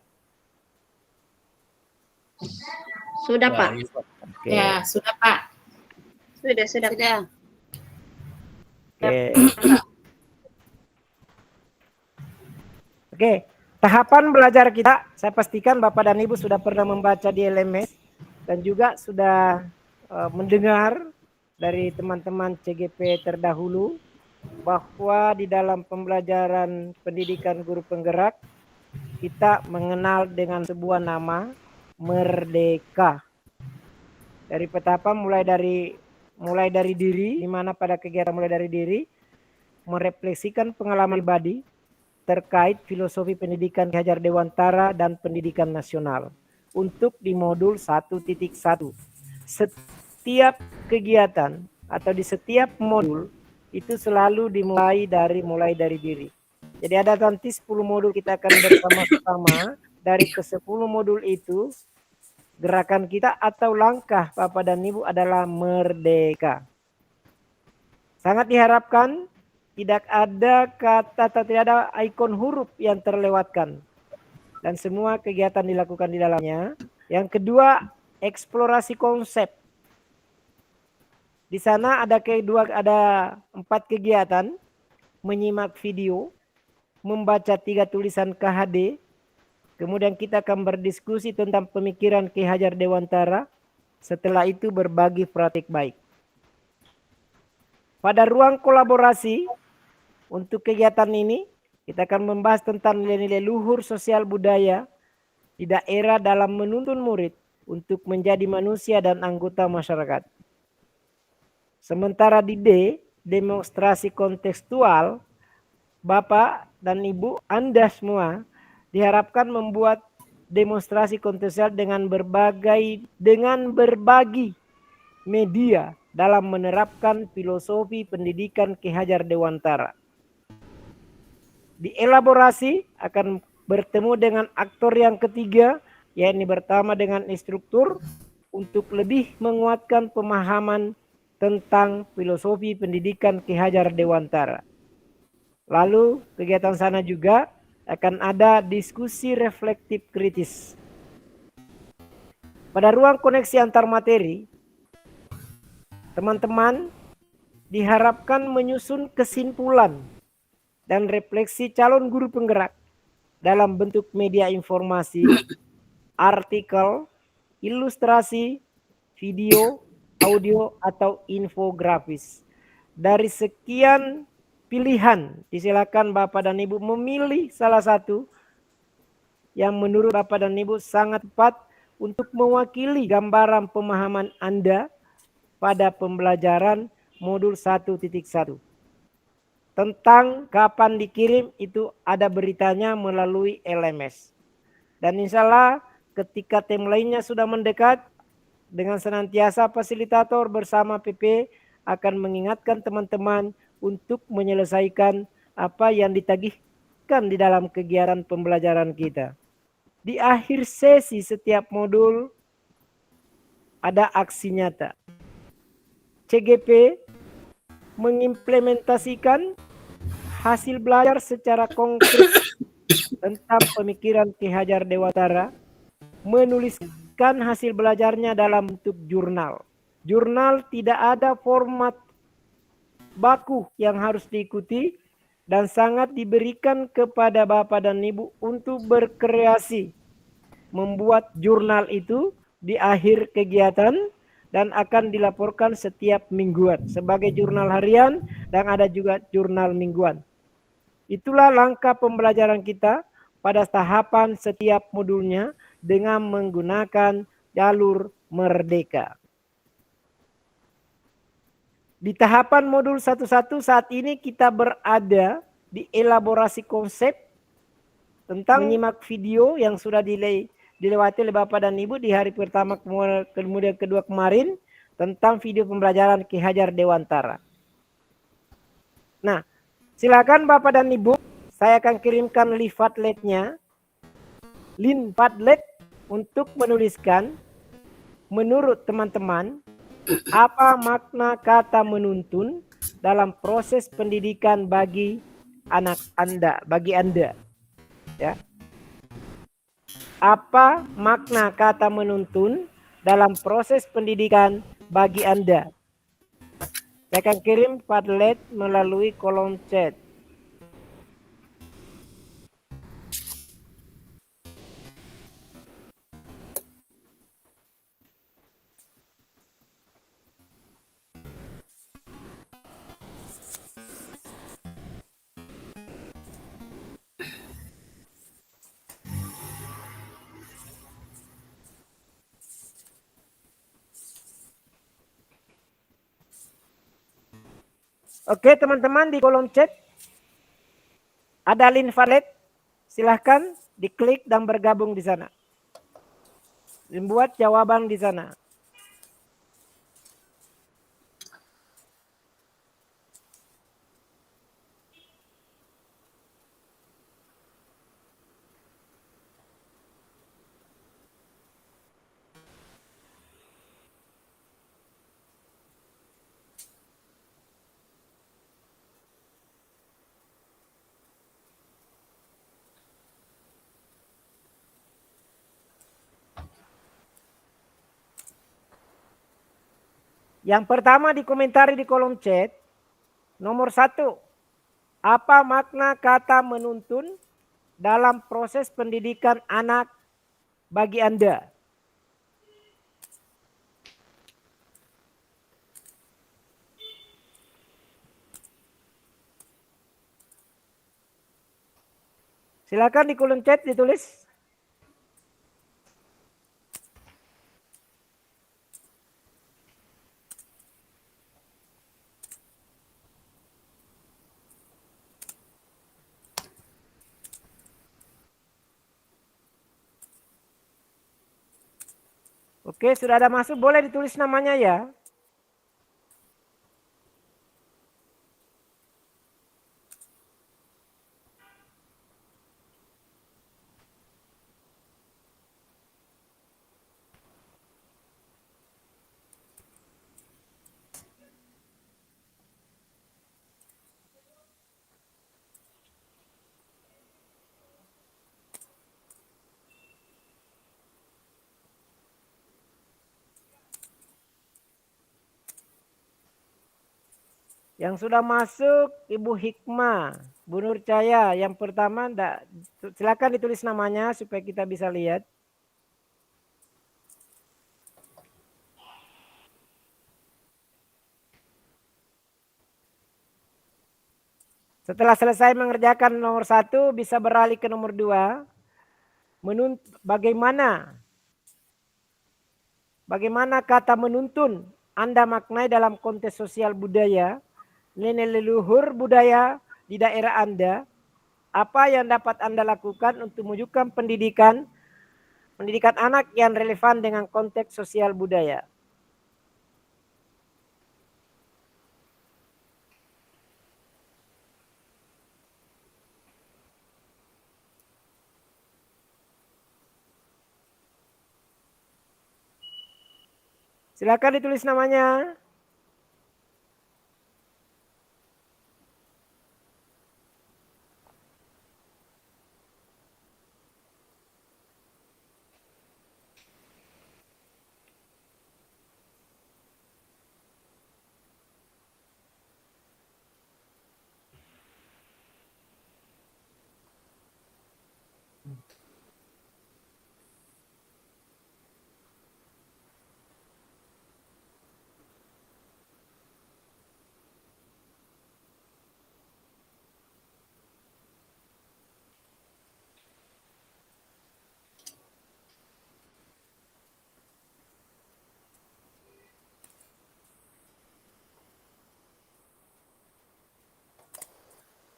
Sudah, Pak. Oke. Ya, sudah, Pak. Sudah. Oke, tahapan belajar kita, saya pastikan Bapak dan Ibu sudah pernah membaca di LMS dan juga sudah mendengar dari teman-teman CGP terdahulu bahwa di dalam pembelajaran pendidikan guru penggerak kita mengenal dengan sebuah nama merdeka. Dari petapa mulai dari diri, di mana pada kegiatan mulai dari diri merefleksikan pengalaman pribadi terkait filosofi pendidikan Ki Hajar Dewantara dan pendidikan nasional. Untuk di modul 1.1. Setiap kegiatan atau di setiap modul itu selalu dimulai dari diri. Jadi ada nanti 10 modul kita akan bersama-sama. Dari ke 10 modul itu gerakan kita atau langkah Bapak dan Ibu adalah merdeka. Sangat diharapkan tidak ada kata atau tidak ada ikon huruf yang terlewatkan. Dan semua kegiatan dilakukan di dalamnya. Yang kedua, eksplorasi konsep. Di sana ada 4 kegiatan, menyimak video, membaca 3 tulisan KHD, kemudian kita akan berdiskusi tentang pemikiran Ki Hajar Dewantara, setelah itu berbagi praktik baik. Pada ruang kolaborasi, untuk kegiatan ini, kita akan membahas tentang nilai-nilai luhur sosial budaya di daerah dalam menuntun murid untuk menjadi manusia dan anggota masyarakat. Sementara di D, demonstrasi kontekstual, Bapak dan Ibu, Anda semua diharapkan membuat demonstrasi kontekstual dengan berbagi media dalam menerapkan filosofi pendidikan Ki Hajar Dewantara. Di elaborasi akan bertemu dengan aktor yang ketiga, yakni bersama dengan instruktur untuk lebih menguatkan pemahaman tentang filosofi pendidikan Ki Hajar Dewantara. Lalu kegiatan sana juga akan ada diskusi reflektif kritis. Pada ruang koneksi antar materi, teman-teman diharapkan menyusun kesimpulan dan refleksi calon guru penggerak dalam bentuk media informasi, artikel, ilustrasi, video, audio, atau infografis. Dari sekian pilihan, disilakan Bapak dan Ibu memilih salah satu yang menurut Bapak dan Ibu sangat tepat untuk mewakili gambaran pemahaman Anda pada pembelajaran modul 1.1. Tentang kapan dikirim itu ada beritanya melalui LMS. Dan insya Allah ketika tim lainnya sudah mendekat, dengan senantiasa fasilitator bersama PP akan mengingatkan teman-teman untuk menyelesaikan apa yang ditagihkan di dalam kegiatan pembelajaran kita. Di akhir sesi setiap modul ada aksi nyata. CGP mengimplementasikan hasil belajar secara konkret tentang pemikiran Ki Hajar Dewantara, menuliskan hasil belajarnya dalam bentuk jurnal. Jurnal tidak ada format baku yang harus diikuti dan sangat diberikan kepada Bapak dan Ibu untuk berkreasi membuat jurnal itu di akhir kegiatan dan akan dilaporkan setiap mingguan sebagai jurnal harian dan ada juga jurnal mingguan. Itulah langkah pembelajaran kita pada tahapan setiap modulnya dengan menggunakan jalur merdeka. Di tahapan modul 1.1 saat ini kita berada di elaborasi konsep tentang menyimak video yang sudah dilewati oleh Bapak dan Ibu di hari pertama kemudian kedua kemarin tentang video pembelajaran Ki Hajar Dewantara. Nah, silakan Bapak dan Ibu, saya akan kirimkan link Padlet untuk menuliskan menurut teman-teman apa makna kata menuntun dalam proses pendidikan bagi anak Anda, bagi Anda. Ya. Apa makna kata menuntun dalam proses pendidikan bagi Anda? Saya akan kirim Padlet melalui kolom chat. Oke teman-teman, di kolom chat ada link Padlet, silahkan diklik dan bergabung di sana. Membuat jawaban di sana. Yang pertama dikomentari di kolom chat. Nomor 1. Apa makna kata menuntun dalam proses pendidikan anak bagi Anda? Silakan di kolom chat ditulis. Oke, sudah ada masuk, boleh ditulis namanya ya. Yang sudah masuk Ibu Hikmah, Bu Nur Cahaya. Yang pertama, silakan ditulis namanya supaya kita bisa lihat. Setelah selesai mengerjakan nomor 1, bisa beralih ke nomor 2. Bagaimana kata menuntun Anda maknai dalam konteks sosial budaya, nenek leluhur budaya di daerah Anda, apa yang dapat Anda lakukan untuk mewujudkan pendidikan anak yang relevan dengan konteks sosial budaya. Silakan ditulis namanya.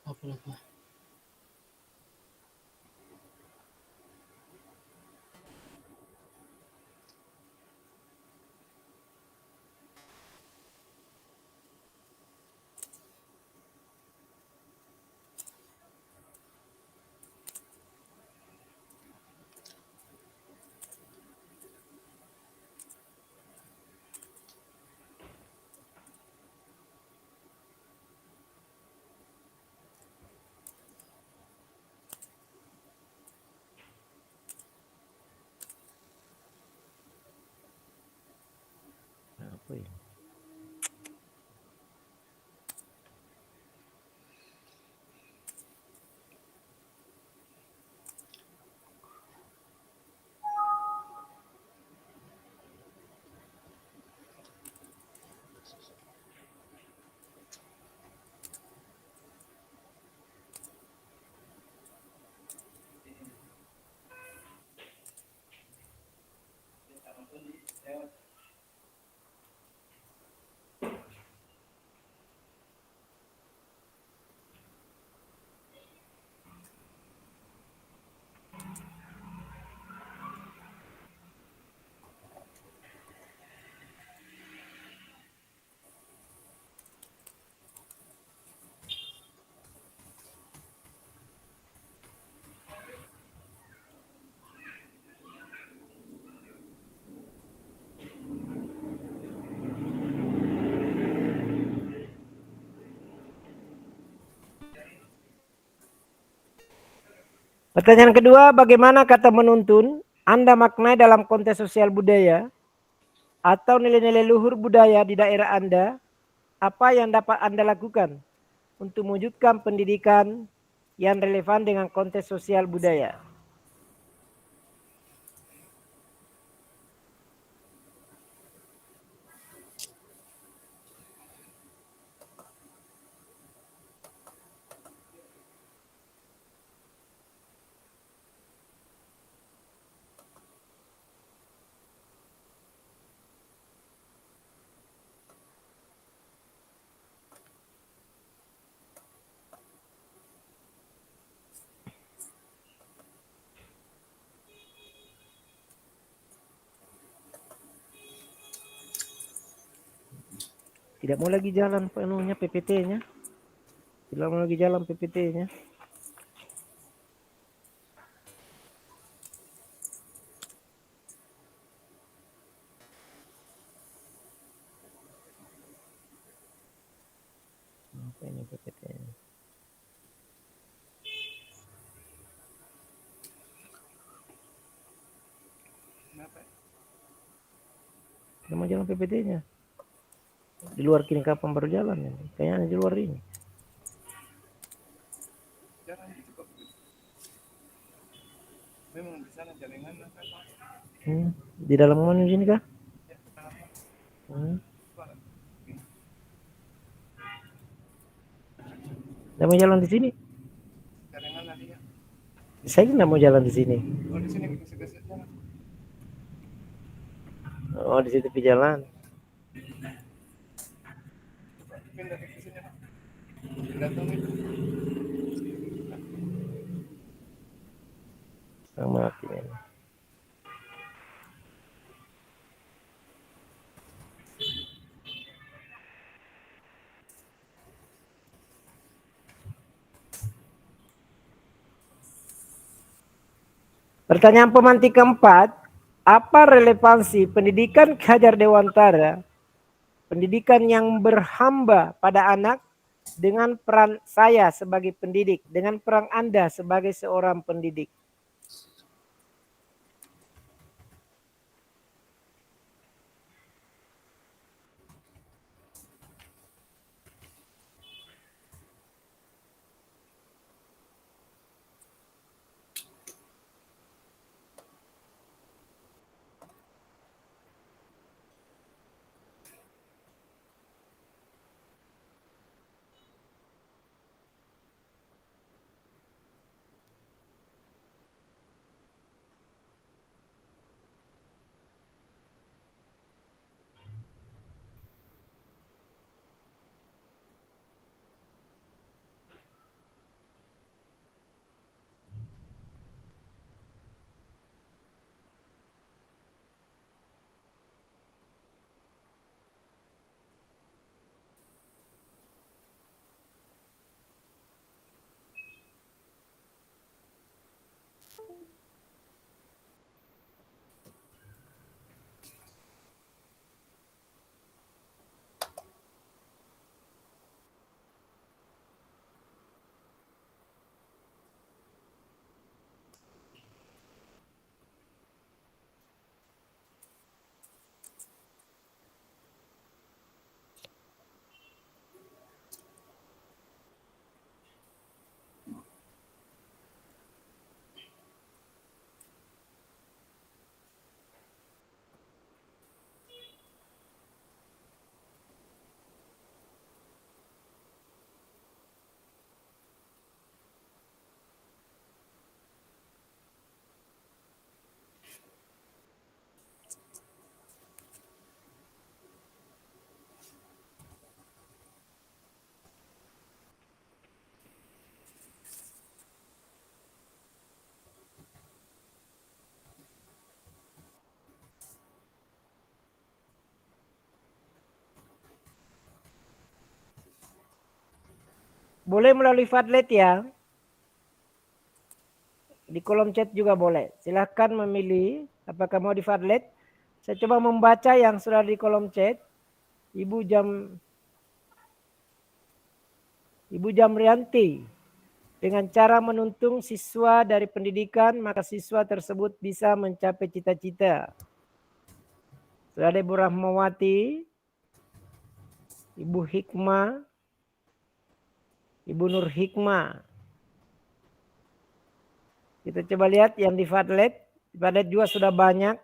Apa? Pertanyaan kedua, bagaimana kata menuntun Anda maknai dalam konteks sosial budaya? atau nilai-nilai luhur budaya di daerah Anda, apa yang dapat Anda lakukan untuk mewujudkan pendidikan yang relevan dengan konteks sosial budaya? Tidak mau lagi jalan penuhnya PPT-nya. Tidak mau lagi jalan PPT-nya. Apa ini PPT-nya? Tidak mau jalan PPT-nya. Di luar kini kapan baru jalan ya? Kayaknya di luar ini. Memang di sana jaringan Di dalam mana sini kah? Tidak mau jalan di sini? Saya tidak mau jalan di sini. Oh, di sini geser-geser jalan. Oh, di situ jalan. Pindah ke sini, Pak. Datang itu. Sama ini. Pertanyaan pemantik keempat, apa relevansi pendidikan Hajar Dewantara, pendidikan yang berhamba pada anak, dengan peran saya sebagai pendidik, dengan peran Anda sebagai seorang pendidik? Boleh melalui Padlet ya. Di kolom chat juga boleh. Silahkan memilih apakah mau di Padlet. Saya coba membaca yang sudah di kolom chat. Ibu Jamrianti. Dengan cara menuntun siswa dari pendidikan, maka siswa tersebut bisa mencapai cita-cita. Sudah ada Ibu Rahmawati, Ibu Hikmah, Ibu Nur Hikmah. Kita coba lihat yang di Padlet. Di Padlet juga sudah banyak.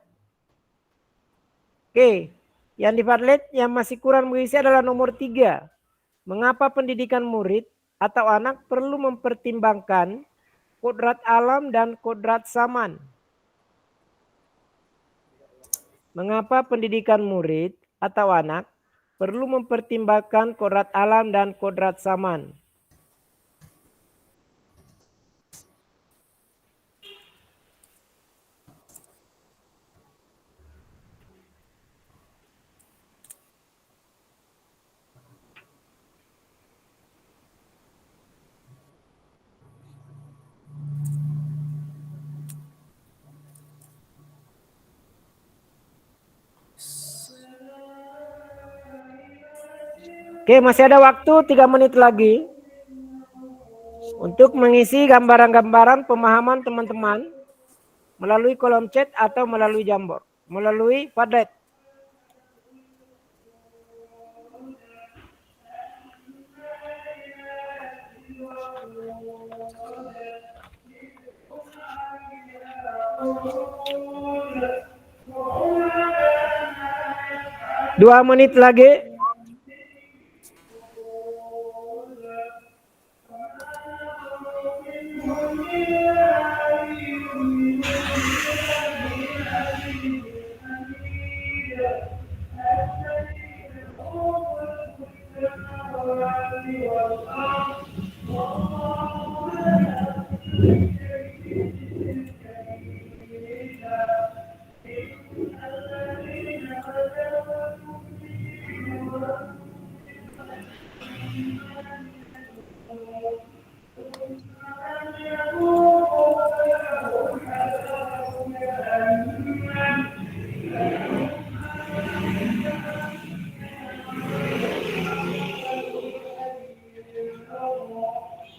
Oke, yang di Padlet yang masih kurang mengisi adalah nomor 3. Mengapa pendidikan murid atau anak perlu mempertimbangkan kodrat alam dan kodrat zaman? Mengapa pendidikan murid atau anak perlu mempertimbangkan kodrat alam dan kodrat zaman? Oke, masih ada waktu 3 menit lagi untuk mengisi gambaran-gambaran pemahaman teman-teman melalui kolom chat atau melalui Jamboard, melalui Padlet. Dua menit lagi.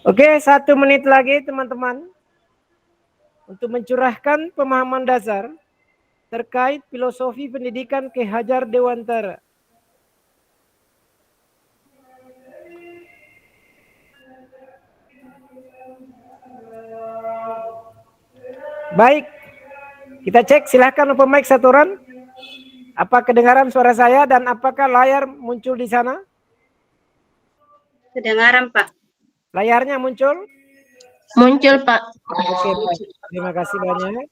Oke, 1 menit lagi teman-teman untuk mencurahkan pemahaman dasar terkait filosofi pendidikan Ki Hajar Dewantara. Baik, kita cek, silahkan open mic satu orang. Apa kedengaran suara saya dan apakah layar muncul di sana? Kedengaran, Pak. Layarnya muncul? Muncul, Pak. Oke, baik. Terima kasih banyak.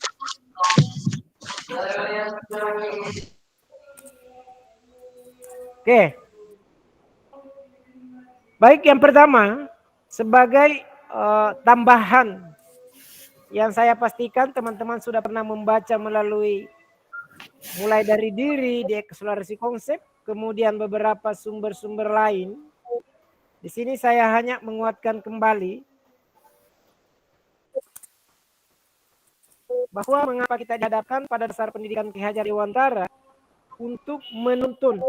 Oke. Baik, yang pertama, sebagai tambahan yang saya pastikan teman-teman sudah pernah membaca melalui mulai dari diri, di eksplorasi konsep, kemudian beberapa sumber-sumber lain. Di sini saya hanya menguatkan kembali bahwa mengapa kita dihadapkan pada dasar pendidikan Ki Hajar Dewantara untuk menuntun.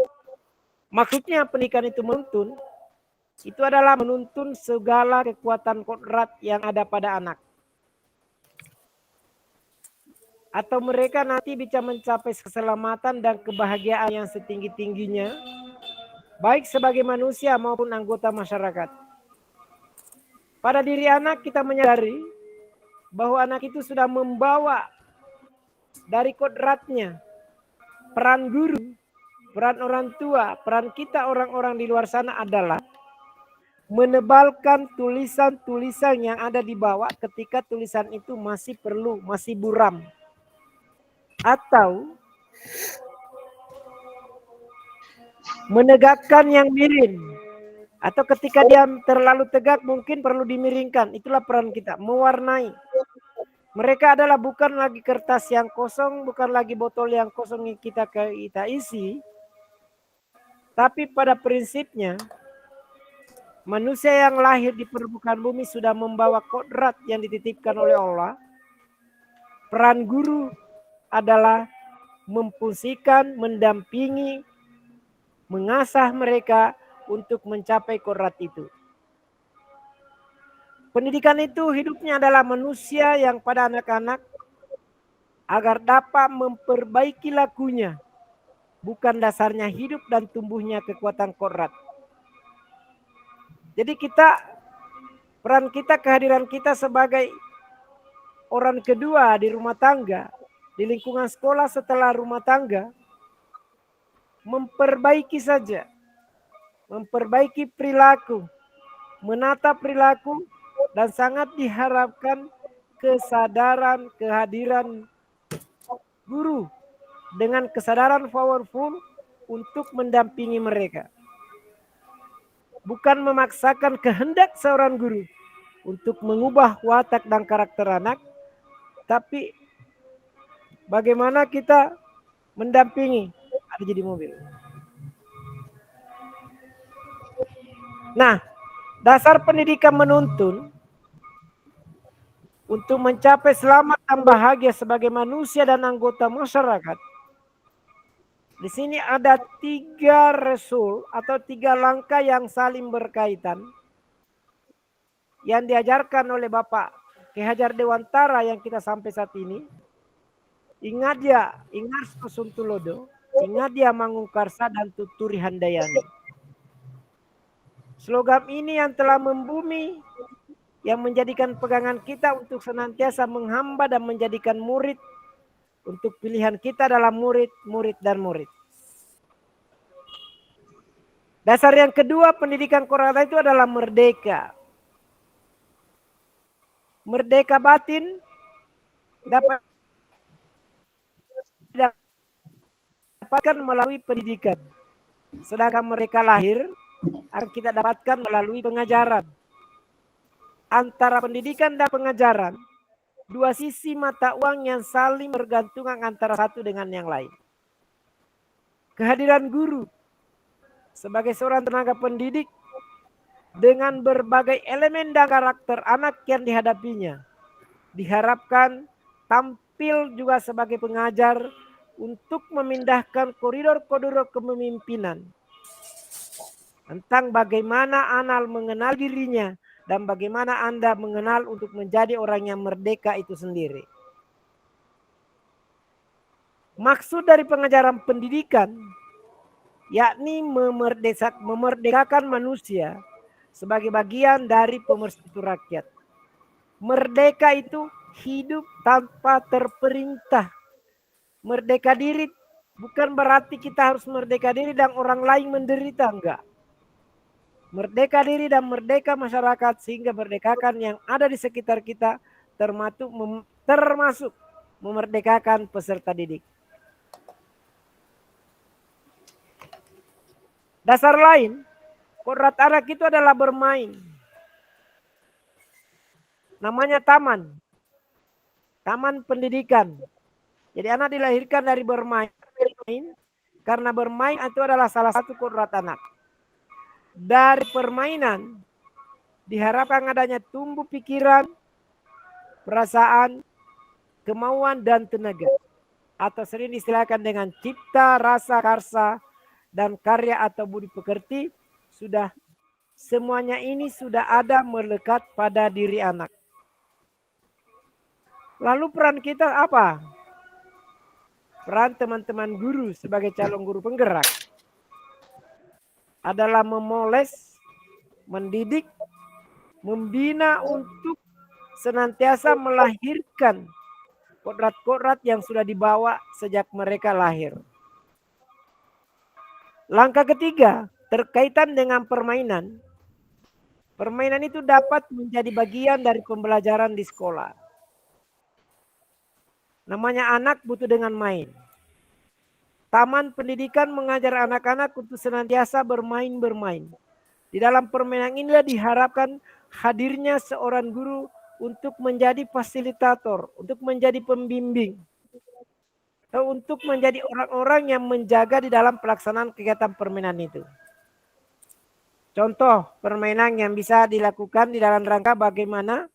Maksudnya pendidikan itu menuntun, itu adalah menuntun segala kekuatan kodrat yang ada pada anak. Atau mereka nanti bisa mencapai keselamatan dan kebahagiaan yang setinggi-tingginya, baik sebagai manusia maupun anggota masyarakat. Pada diri anak kita menyadari bahwa anak itu sudah membawa dari kodratnya peran guru, peran orang tua, peran kita orang-orang di luar sana adalah menebalkan tulisan-tulisan yang ada di bawah ketika tulisan itu masih perlu, masih buram. Atau menegakkan yang miring. Atau ketika dia terlalu tegak mungkin perlu dimiringkan. Itulah peran kita, mewarnai. Mereka adalah bukan lagi kertas yang kosong, bukan lagi botol yang kosong yang kita isi. Tapi pada prinsipnya, manusia yang lahir di permukaan bumi sudah membawa kodrat yang dititipkan oleh Allah. Peran guru adalah memfungsikan, mendampingi, mengasah mereka untuk mencapai kodrat itu. Pendidikan itu hidupnya adalah manusia yang pada anak-anak agar dapat memperbaiki lakunya, bukan dasarnya hidup dan tumbuhnya kekuatan kodrat. Jadi peran kita, kehadiran kita sebagai orang kedua di rumah tangga, di lingkungan sekolah setelah rumah tangga, memperbaiki saja, memperbaiki perilaku, menata perilaku, dan sangat diharapkan kesadaran kehadiran guru dengan kesadaran powerful untuk mendampingi mereka. Bukan memaksakan kehendak seorang guru untuk mengubah watak dan karakter anak, tapi bagaimana kita mendampingi. Ada jadi mobil. Nah, dasar pendidikan menuntun untuk mencapai selamat dan bahagia sebagai manusia dan anggota masyarakat. Di sini ada 3 resul atau 3 langkah yang saling berkaitan yang diajarkan oleh Bapak Ki Hajar Dewantara yang kita sampai saat ini. Ingat dia, ingat Suntulodo, ingat dia Mangungkarsa dan Tuturi Handayani. Slogan ini yang telah membumi, yang menjadikan pegangan kita untuk senantiasa menghamba dan menjadikan murid untuk pilihan kita dalam murid, murid, dan murid. Dasar yang kedua pendidikan Qur'an itu adalah merdeka. Merdeka batin dapat didapatkan melalui pendidikan. Sedangkan mereka lahir akan kita dapatkan melalui pengajaran. Antara pendidikan dan pengajaran, 2 sisi mata uang yang saling bergantungan antara satu dengan yang lain. Kehadiran guru sebagai seorang tenaga pendidik dengan berbagai elemen dan karakter anak yang dihadapinya, diharapkan tampil juga sebagai pengajar untuk memindahkan koridor-koridor kepemimpinan tentang bagaimana anak mengenal dirinya dan bagaimana Anda mengenal untuk menjadi orang yang merdeka itu sendiri. Maksud dari pengajaran pendidikan yakni memerdekakan manusia sebagai bagian dari pemersatu rakyat. Merdeka itu hidup tanpa terperintah. Merdeka diri bukan berarti kita harus merdeka diri dan orang lain menderita, enggak. Merdeka diri dan merdeka masyarakat sehingga merdekakan yang ada di sekitar kita, termasuk memerdekakan peserta didik. Dasar lain, kodrat anak itu adalah bermain. Namanya taman. Taman pendidikan. Jadi anak dilahirkan dari bermain. Karena bermain itu adalah salah satu kodrat anak. Dari permainan diharapkan adanya tumbuh pikiran, perasaan, kemauan, dan tenaga. Atau sering distilahkan dengan cipta, rasa, karsa, dan karya atau budi pekerti. Semuanya ini sudah ada melekat pada diri anak. Lalu peran kita apa? Peran teman-teman guru sebagai calon guru penggerak adalah memoles, mendidik, membina untuk senantiasa melahirkan kodrat-kodrat yang sudah dibawa sejak mereka lahir. Langkah ketiga, terkaitan dengan permainan. Permainan itu dapat menjadi bagian dari pembelajaran di sekolah. Namanya anak butuh dengan main. Taman pendidikan mengajar anak-anak untuk senantiasa bermain-bermain. Di dalam permainan inilah diharapkan hadirnya seorang guru untuk menjadi fasilitator, untuk menjadi pembimbing, atau untuk menjadi orang-orang yang menjaga di dalam pelaksanaan kegiatan permainan itu. Contoh permainan yang bisa dilakukan di dalam rangka bagaimana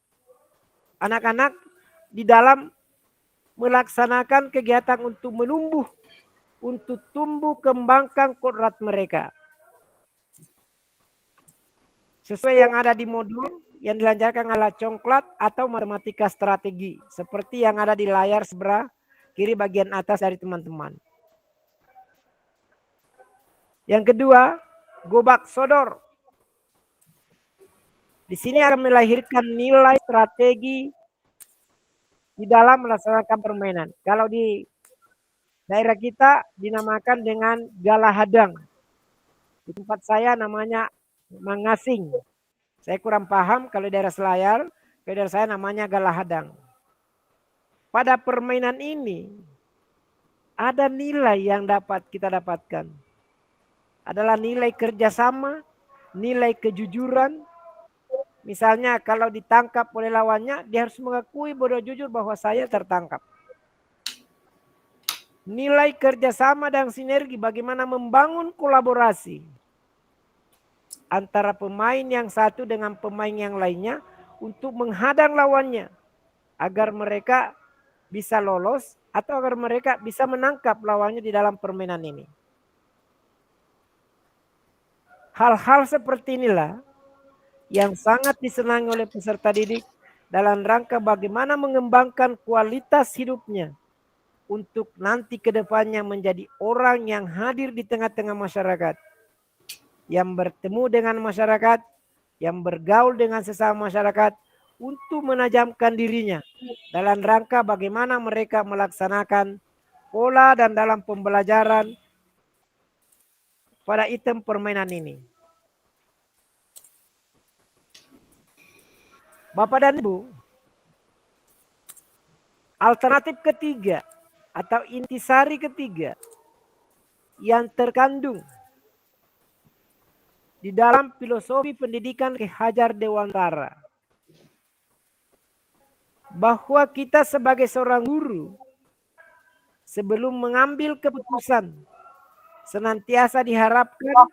anak-anak di dalam melaksanakan kegiatan untuk menumbuh, untuk tumbuh kembangkan kodrat mereka. Sesuai yang ada di modul yang dilancarkan adalah congklat atau matematika strategi. Seperti yang ada di layar sebelah kiri bagian atas dari teman-teman. Yang kedua, gobak sodor. Di sini akan melahirkan nilai strategi di dalam melaksanakan permainan. Kalau di daerah kita dinamakan dengan galah hadang. Di tempat saya namanya mengasing. Saya kurang paham kalau di daerah Selayar, kalau di daerah saya namanya galah hadang. Pada permainan ini ada nilai yang dapat kita dapatkan. Adalah nilai kerjasama, nilai kejujuran. Misalnya kalau ditangkap oleh lawannya, dia harus mengakui bodoh jujur bahwa saya tertangkap. Nilai kerjasama dan sinergi, bagaimana membangun kolaborasi antara pemain yang satu dengan pemain yang lainnya untuk menghadang lawannya agar mereka bisa lolos atau agar mereka bisa menangkap lawannya di dalam permainan ini. Hal-hal seperti inilah yang sangat disenangi oleh peserta didik dalam rangka bagaimana mengembangkan kualitas hidupnya untuk nanti ke depannya menjadi orang yang hadir di tengah-tengah masyarakat, yang bertemu dengan masyarakat, yang bergaul dengan sesama masyarakat untuk menajamkan dirinya dalam rangka bagaimana mereka melaksanakan pola dan dalam pembelajaran pada item permainan ini. Bapak dan Ibu, alternatif ketiga atau intisari ketiga yang terkandung di dalam filosofi pendidikan Ki Hajar Dewantara, bahwa kita sebagai seorang guru sebelum mengambil keputusan senantiasa diharapkan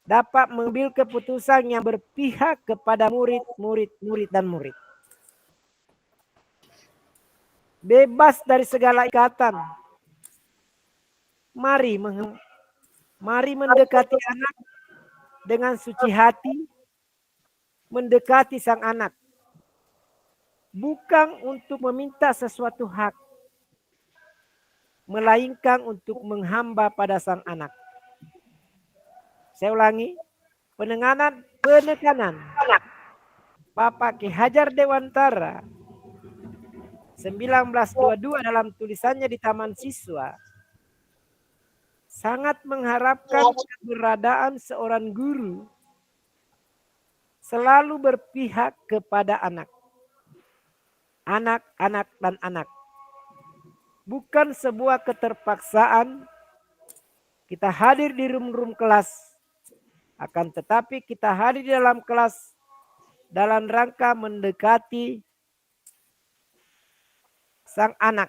dapat mengambil keputusan yang berpihak kepada murid dan murid. Bebas dari segala ikatan. Mari mendekati anak dengan suci hati, mendekati sang anak. Bukan untuk meminta sesuatu hak, melainkan untuk menghamba pada sang anak. Saya ulangi, penekanan Bapak Ki Hajar Dewantara 1922 dalam tulisannya di Taman Siswa sangat mengharapkan keberadaan seorang guru selalu berpihak kepada anak. Anak-anak dan anak. Bukan sebuah keterpaksaan kita hadir di room kelas. Akan tetapi kita hadir di dalam kelas dalam rangka mendekati sang anak.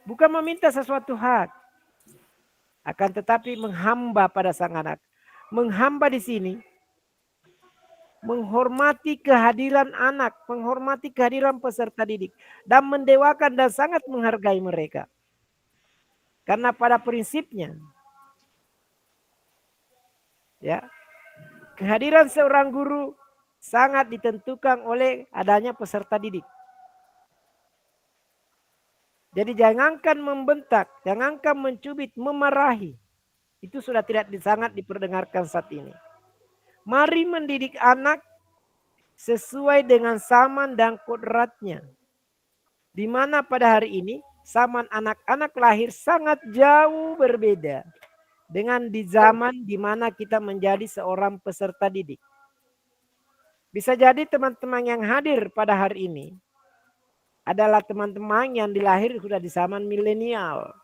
Bukan meminta sesuatu hak. Akan tetapi menghamba pada sang anak. Menghamba di sini menghormati kehadiran anak, menghormati kehadiran peserta didik, dan mendewakan dan sangat menghargai mereka. Karena pada prinsipnya, ya, kehadiran seorang guru sangat ditentukan oleh adanya peserta didik. Jadi jangankan membentak, jangankan mencubit, memarahi. Itu sudah tidak sangat diperdengarkan saat ini. Mari mendidik anak sesuai dengan zaman dan kodratnya. Di mana pada hari ini zaman anak-anak lahir sangat jauh berbeda dengan di zaman di mana kita menjadi seorang peserta didik. Bisa jadi teman-teman yang hadir pada hari ini adalah teman-teman yang dilahir sudah di zaman milenial.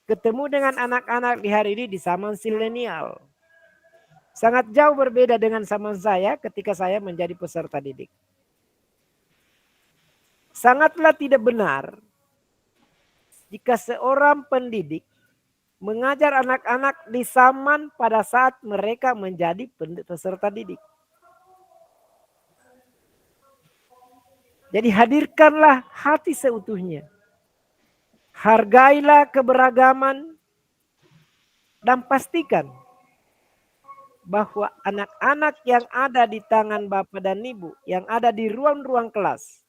Ketemu dengan anak-anak di hari ini di zaman silenial. Sangat jauh berbeda dengan zaman saya ketika saya menjadi peserta didik. Sangatlah tidak benar jika seorang pendidik mengajar anak-anak di zaman pada saat mereka menjadi peserta didik. Jadi hadirkanlah hati seutuhnya. Hargailah keberagaman dan pastikan bahwa anak-anak yang ada di tangan Bapak dan Ibu, yang ada di ruang-ruang kelas,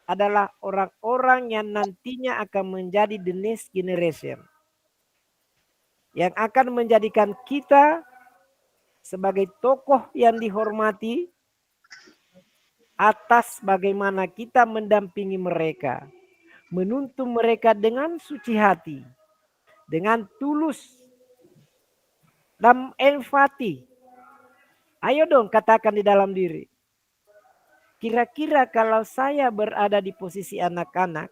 adalah orang-orang yang nantinya akan menjadi the next generation. yang akan menjadikan kita sebagai tokoh yang dihormati atas bagaimana kita mendampingi mereka, menuntun mereka dengan suci hati, dengan tulus dan empati. Ayo dong katakan di dalam diri. Kira-kira kalau saya berada di posisi anak-anak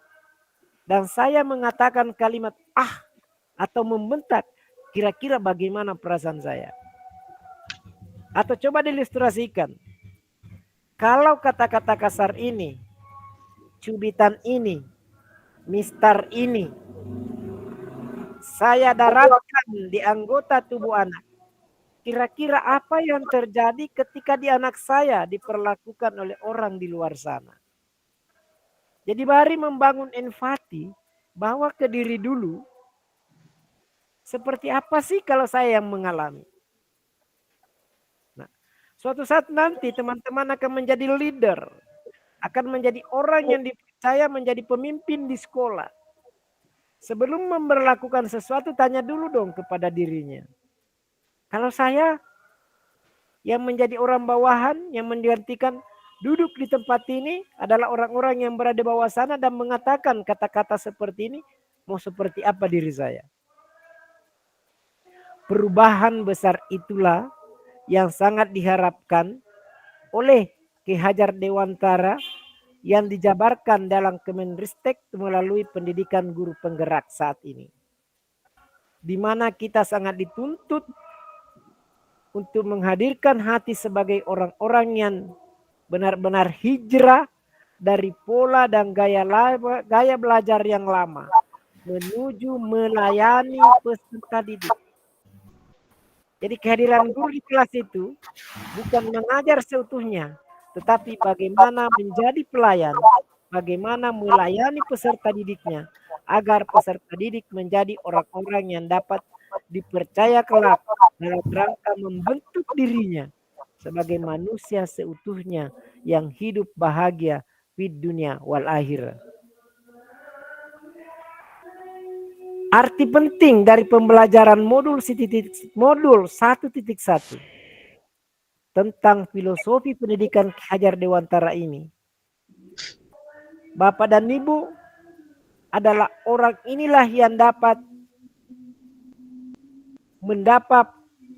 dan saya mengatakan kalimat atau membentak, kira-kira bagaimana perasaan saya? Atau coba diilustrasikan. Kalau kata-kata kasar ini, cubitan ini, mistar ini, saya daratkan di anggota tubuh anak. Kira-kira apa yang terjadi ketika di anak saya diperlakukan oleh orang di luar sana? Jadi mari membangun empati bahwa ke diri dulu. Seperti apa sih kalau saya yang mengalami? Nah, suatu saat nanti teman-teman akan menjadi leader. Akan menjadi orang yang dipercaya menjadi pemimpin di sekolah. Sebelum memperlakukan sesuatu, tanya dulu dong kepada dirinya. Kalau saya yang menjadi orang bawahan, yang menggantikan duduk di tempat ini adalah orang-orang yang berada di bawah sana dan mengatakan kata-kata seperti ini, mau seperti apa diri saya? Perubahan besar itulah yang sangat diharapkan oleh Ki Hajar Dewantara yang dijabarkan dalam Kemenristek melalui pendidikan guru penggerak saat ini. Di mana kita sangat dituntut untuk menghadirkan hati sebagai orang-orang yang benar-benar hijrah dari pola dan gaya belajar yang lama menuju melayani peserta didik. Jadi kehadiran guru di kelas itu bukan mengajar seutuhnya, tetapi bagaimana menjadi pelayan, bagaimana melayani peserta didiknya, agar peserta didik menjadi orang-orang yang dapat dipercaya kelak dalam rangka membentuk dirinya sebagai manusia seutuhnya yang hidup bahagia di dunia wal akhirah. Arti penting dari pembelajaran modul 1.1 tentang filosofi pendidikan Ki Hajar Dewantara ini. Bapak dan Ibu adalah orang inilah yang dapat mendapat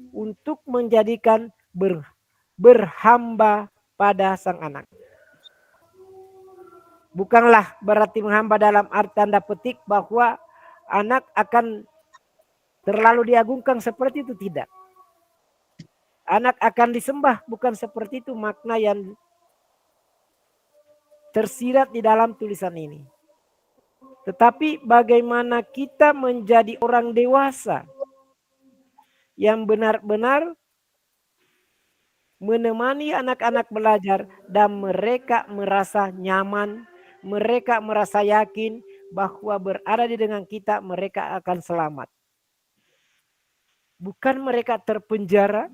untuk menjadikan berhamba pada sang anak. Bukanlah berarti menghamba dalam arti tanda petik bahwa anak akan terlalu diagungkan, seperti itu tidak. Anak akan disembah, bukan seperti itu makna yang tersirat di dalam tulisan ini. Tetapi bagaimana kita menjadi orang dewasa yang benar-benar menemani anak-anak belajar dan mereka merasa nyaman, mereka merasa yakin bahwa berada di dengan kita mereka akan selamat. Bukan mereka terpenjara,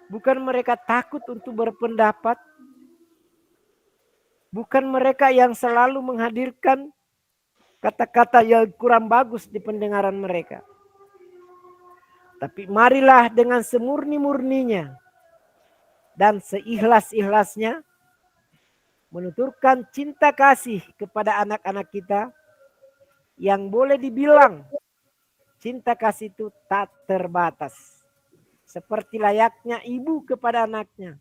bukan mereka takut untuk berpendapat, bukan mereka yang selalu menghadirkan kata-kata yang kurang bagus di pendengaran mereka. Tapi marilah dengan semurni-murninya dan seikhlas-ikhlasnya menuturkan cinta kasih kepada anak-anak kita yang boleh dibilang cinta kasih itu tak terbatas. Seperti layaknya ibu kepada anaknya.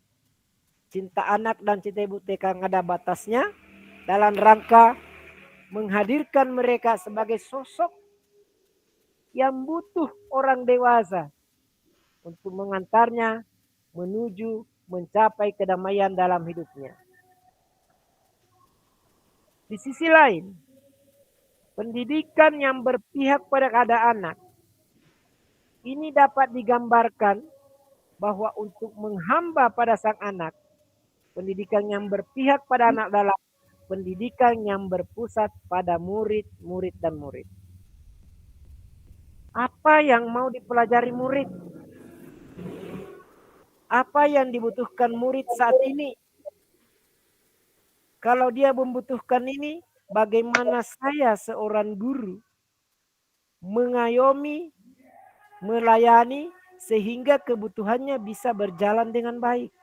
Cinta anak dan cinta ibu tekan ada batasnya dalam rangka menghadirkan mereka sebagai sosok yang butuh orang dewasa untuk mengantarnya menuju mencapai kedamaian dalam hidupnya. Di sisi lain, pendidikan yang berpihak pada anak ini dapat digambarkan bahwa untuk menghamba pada sang anak, pendidikan yang berpihak pada anak adalah pendidikan yang berpusat pada murid, murid, dan murid. Apa yang mau dipelajari murid? Apa yang dibutuhkan murid saat ini? Kalau dia membutuhkan ini, bagaimana saya seorang guru mengayomi, melayani sehingga kebutuhannya bisa berjalan dengan baik.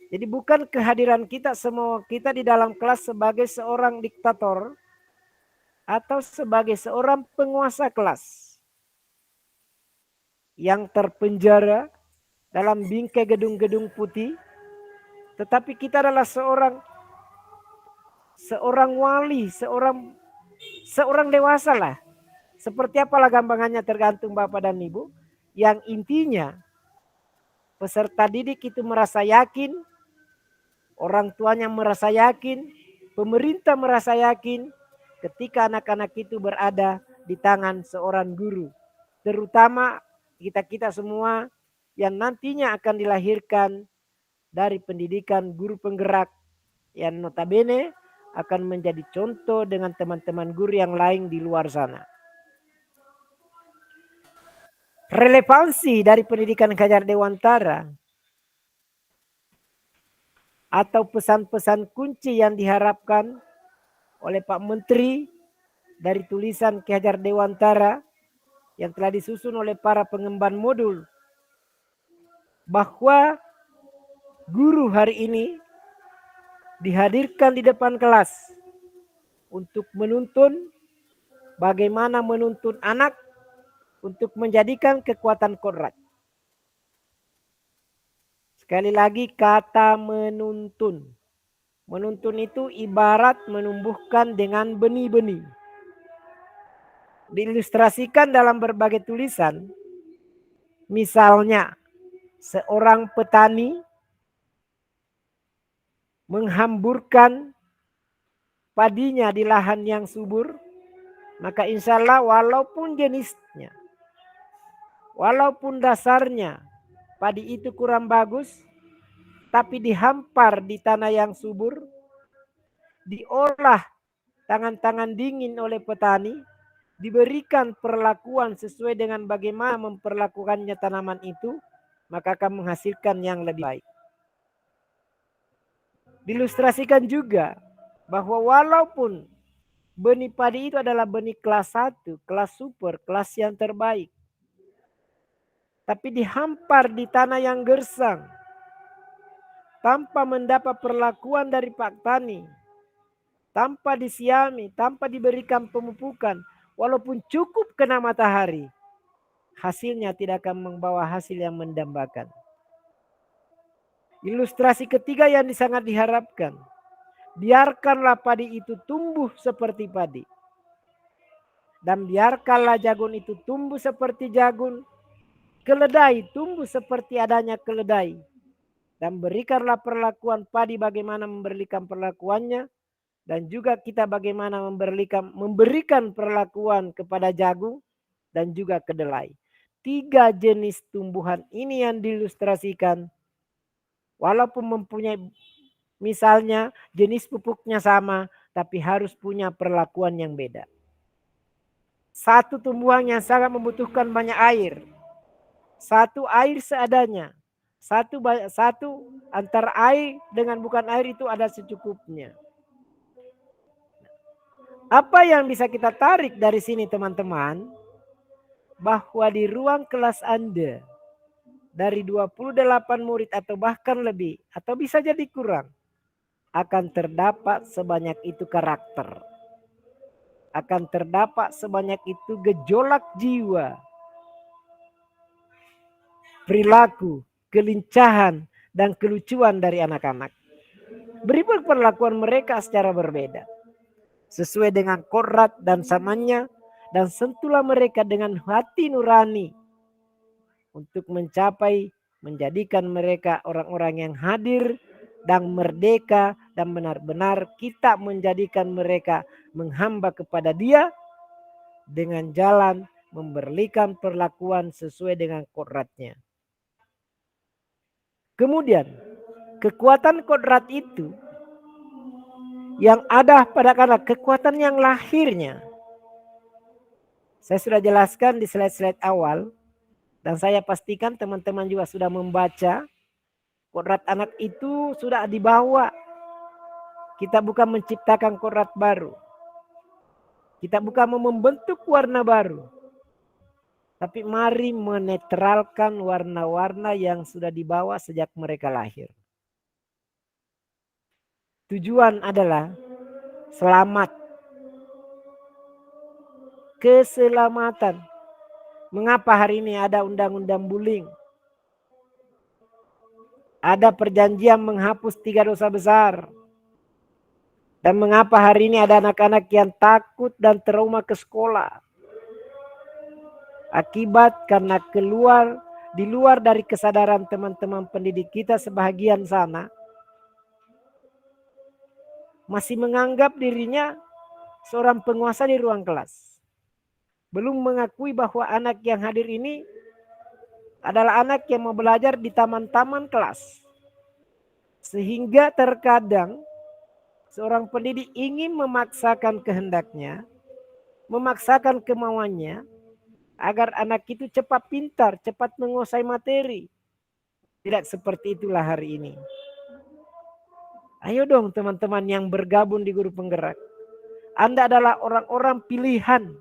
Jadi bukan kehadiran kita semua kita di dalam kelas sebagai seorang diktator atau sebagai seorang penguasa kelas yang terpenjara dalam bingkai gedung-gedung putih, tetapi kita adalah seorang wali, seorang dewasa lah. Seperti apalah gampangannya tergantung Bapak dan Ibu, yang intinya peserta didik itu merasa yakin, orang tuanya merasa yakin, pemerintah merasa yakin ketika anak-anak itu berada di tangan seorang guru. Terutama kita semua yang nantinya akan dilahirkan dari pendidikan guru penggerak yang notabene akan menjadi contoh dengan teman-teman guru yang lain di luar sana. Relevansi dari pendidikan Kajar Dewantara atau pesan-pesan kunci yang diharapkan oleh Pak Menteri dari tulisan Ki Hajar Dewantara yang telah disusun oleh para pengemban modul, bahwa guru hari ini dihadirkan di depan kelas untuk menuntun bagaimana menuntun anak untuk menjadikan kekuatan kodrat. Sekali lagi kata menuntun. Menuntun itu ibarat menumbuhkan dengan benih-benih. Diilustrasikan dalam berbagai tulisan. Misalnya seorang petani menghamburkan padinya di lahan yang subur, maka insya Allah walaupun jenisnya, walaupun dasarnya padi itu kurang bagus, tapi dihampar di tanah yang subur, diolah tangan-tangan dingin oleh petani, diberikan perlakuan sesuai dengan bagaimana memperlakukannya tanaman itu, maka akan menghasilkan yang lebih baik. Diilustrasikan juga bahwa walaupun benih padi itu adalah benih kelas 1, kelas super, kelas yang terbaik, tapi dihampar di tanah yang gersang, tanpa mendapat perlakuan dari Pak Tani, tanpa disiami, tanpa diberikan pemupukan, walaupun cukup kena matahari, hasilnya tidak akan membawa hasil yang mendambakan. Ilustrasi ketiga yang sangat diharapkan, biarkanlah padi itu tumbuh seperti padi. Dan biarkanlah jagung itu tumbuh seperti jagung, keledai tumbuh seperti adanya keledai. Dan berikanlah perlakuan padi bagaimana memberikan perlakuannya. Dan juga kita bagaimana memberikan perlakuan kepada jagung dan juga kedelai. 3 jenis tumbuhan ini yang diilustrasikan. Walaupun mempunyai misalnya jenis pupuknya sama, tapi harus punya perlakuan yang beda. Satu tumbuhan yang sangat membutuhkan banyak air. Satu air seadanya. Satu antara air dengan bukan air itu ada secukupnya. Apa yang bisa kita tarik dari sini teman-teman? Bahwa di ruang kelas Anda, dari 28 murid atau bahkan lebih, atau bisa jadi kurang, akan terdapat sebanyak itu karakter. Akan terdapat sebanyak itu gejolak jiwa, perilaku, kelincahan, dan kelucuan dari anak-anak. Beri perlakuan mereka secara berbeda, sesuai dengan kodrat dan samanya, dan sentuhlah mereka dengan hati nurani untuk menjadikan mereka orang-orang yang hadir dan merdeka, dan benar-benar kita menjadikan mereka menghamba kepada Dia dengan jalan memberikan perlakuan sesuai dengan kodratnya. Kemudian kekuatan kodrat itu yang ada pada anak, kekuatan yang lahirnya. Saya sudah jelaskan di slide-slide awal, dan saya pastikan teman-teman juga sudah membaca. Kodrat anak itu sudah dibawa. Kita bukan menciptakan kodrat baru. Kita bukan membentuk warna baru. Tapi mari menetralkan warna-warna yang sudah dibawa sejak mereka lahir. Tujuan adalah selamat. Keselamatan. Mengapa hari ini ada undang-undang bullying? Ada perjanjian menghapus 3 dosa besar. Dan mengapa hari ini ada anak-anak yang takut dan trauma ke sekolah? Akibat karena di luar dari kesadaran teman-teman pendidik kita sebahagian sana masih menganggap dirinya seorang penguasa di ruang kelas. Belum mengakui bahwa anak yang hadir ini adalah anak yang mau belajar di taman-taman kelas. Sehingga terkadang seorang pendidik ingin memaksakan kehendaknya, memaksakan kemauannya, agar anak itu cepat pintar, cepat menguasai materi. Tidak seperti itulah hari ini. Ayo dong teman-teman yang bergabung di Guru Penggerak. Anda adalah orang-orang pilihan.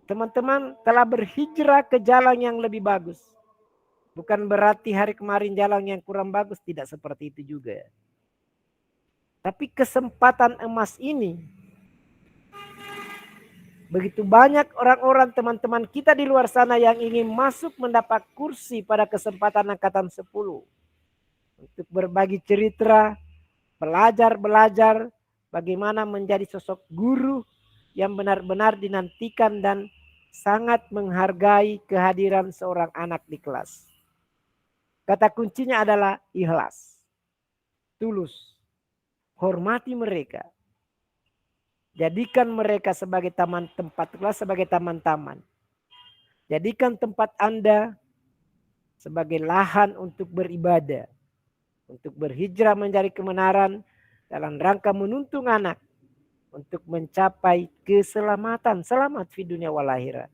Teman-teman telah berhijrah ke jalan yang lebih bagus. Bukan berarti hari kemarin jalan yang kurang bagus, tidak seperti itu juga. Tapi kesempatan emas ini, begitu banyak orang-orang teman-teman kita di luar sana yang ingin masuk mendapat kursi pada kesempatan angkatan 10. Untuk berbagi cerita, belajar bagaimana menjadi sosok guru yang benar-benar dinantikan dan sangat menghargai kehadiran seorang anak di kelas. Kata kuncinya adalah ikhlas, tulus, hormati mereka. Jadikan mereka sebagai tempat kelas sebagai taman-taman. Jadikan tempat Anda sebagai lahan untuk beribadah, untuk berhijrah mencari kebenaran dalam rangka menuntun anak untuk mencapai keselamatan, selamat di dunia wal akhirat.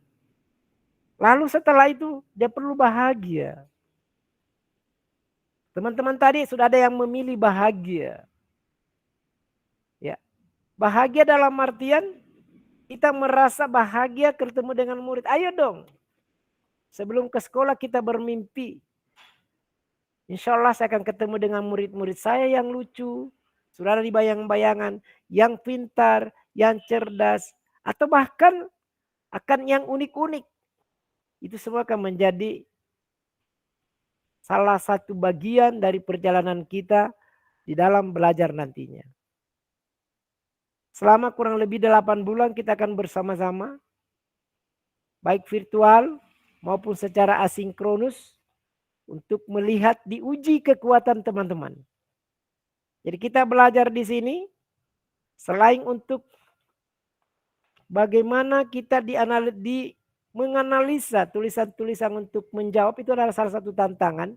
Lalu setelah itu dia perlu bahagia. Teman-teman tadi sudah ada yang memilih bahagia. Ya. Bahagia dalam artian kita merasa bahagia ketemu dengan murid. Ayo dong. Sebelum ke sekolah kita bermimpi. Insya Allah saya akan ketemu dengan murid-murid saya yang lucu. Sudah di bayang-bayangan. Yang pintar, yang cerdas. Atau bahkan akan yang unik-unik. Itu semua akan menjadi salah satu bagian dari perjalanan kita di dalam belajar nantinya. Selama kurang lebih 8 bulan kita akan bersama-sama. Baik virtual maupun secara asinkronus. Untuk melihat diuji kekuatan teman-teman. Jadi kita belajar di sini. Selain untuk bagaimana kita menganalisa tulisan-tulisan untuk menjawab, itu adalah salah satu tantangan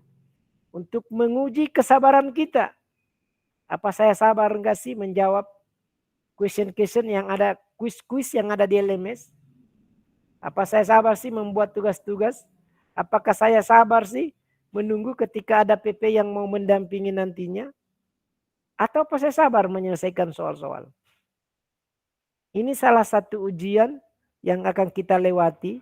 untuk menguji kesabaran kita. Apa saya sabar enggak sih menjawab question yang ada, quiz yang ada di LMS? Apa saya sabar sih membuat tugas-tugas? Apakah saya sabar sih menunggu ketika ada PP yang mau mendampingi nantinya? Atau apa saya sabar menyelesaikan soal-soal? Ini salah satu ujian yang akan kita lewati.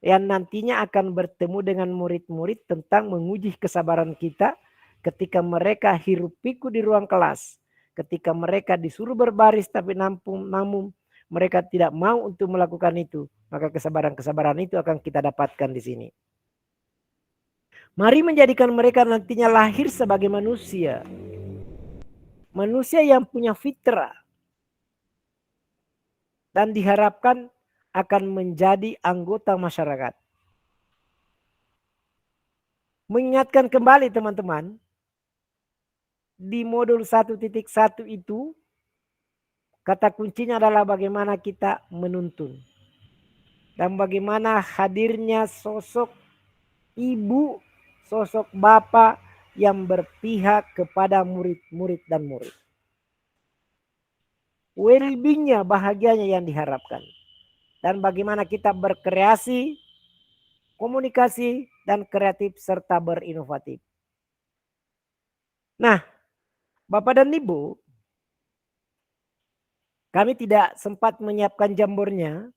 Yang nantinya akan bertemu dengan murid-murid tentang menguji kesabaran kita ketika mereka hirup pikuk di ruang kelas. Ketika mereka disuruh berbaris tapi namun mereka tidak mau untuk melakukan itu. Maka kesabaran-kesabaran itu akan kita dapatkan di sini. Mari menjadikan mereka nantinya lahir sebagai manusia. Manusia yang punya fitrah. Dan diharapkan akan menjadi anggota masyarakat. Mengingatkan kembali teman-teman. Di modul 1.1 itu. Kata kuncinya adalah bagaimana kita menuntun. Dan bagaimana hadirnya sosok ibu, sosok bapak yang berpihak kepada murid-murid dan murid. Well-being-nya, bahagianya yang diharapkan. Dan bagaimana kita berkreasi, komunikasi, dan kreatif serta berinovatif. Nah, Bapak dan Ibu, kami tidak sempat menyiapkan jambornya.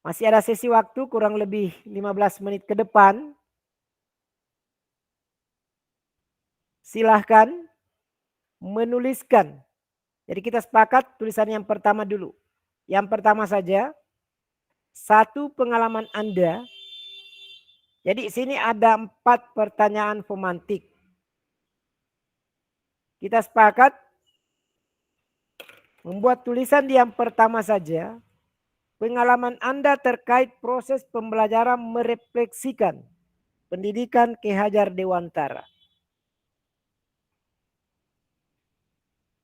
Masih ada sesi waktu kurang lebih 15 menit ke depan. Silahkan menuliskan. Jadi kita sepakat tulisan yang pertama dulu. Yang pertama saja, satu pengalaman Anda. Jadi sini ada 4 pertanyaan pemantik. Kita sepakat membuat tulisan di yang pertama saja. Pengalaman Anda terkait proses pembelajaran merefleksikan pendidikan Ki Hajar Dewantara.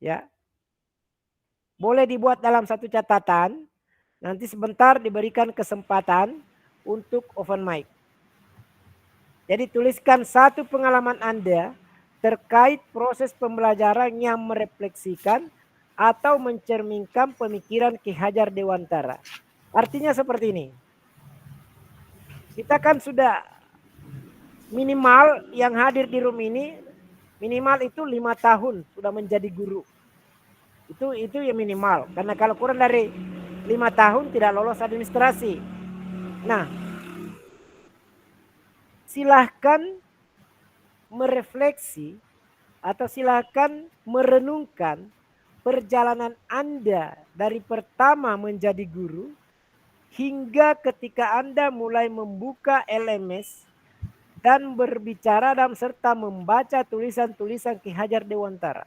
Ya. Boleh dibuat dalam satu catatan. Nanti sebentar diberikan kesempatan untuk open mic. Jadi tuliskan satu pengalaman Anda terkait proses pembelajaran yang merefleksikan atau mencerminkan pemikiran Ki Hajar Dewantara. Artinya seperti ini. Kita kan sudah minimal yang hadir di room ini minimal itu 5 tahun sudah menjadi guru. Itu yang minimal. Karena kalau kurang dari 5 tahun tidak lolos administrasi. Nah, silahkan merefleksi atau silahkan merenungkan perjalanan Anda dari pertama menjadi guru hingga ketika Anda mulai membuka LMS dan berbicara dan serta membaca tulisan-tulisan Ki Hajar Dewantara.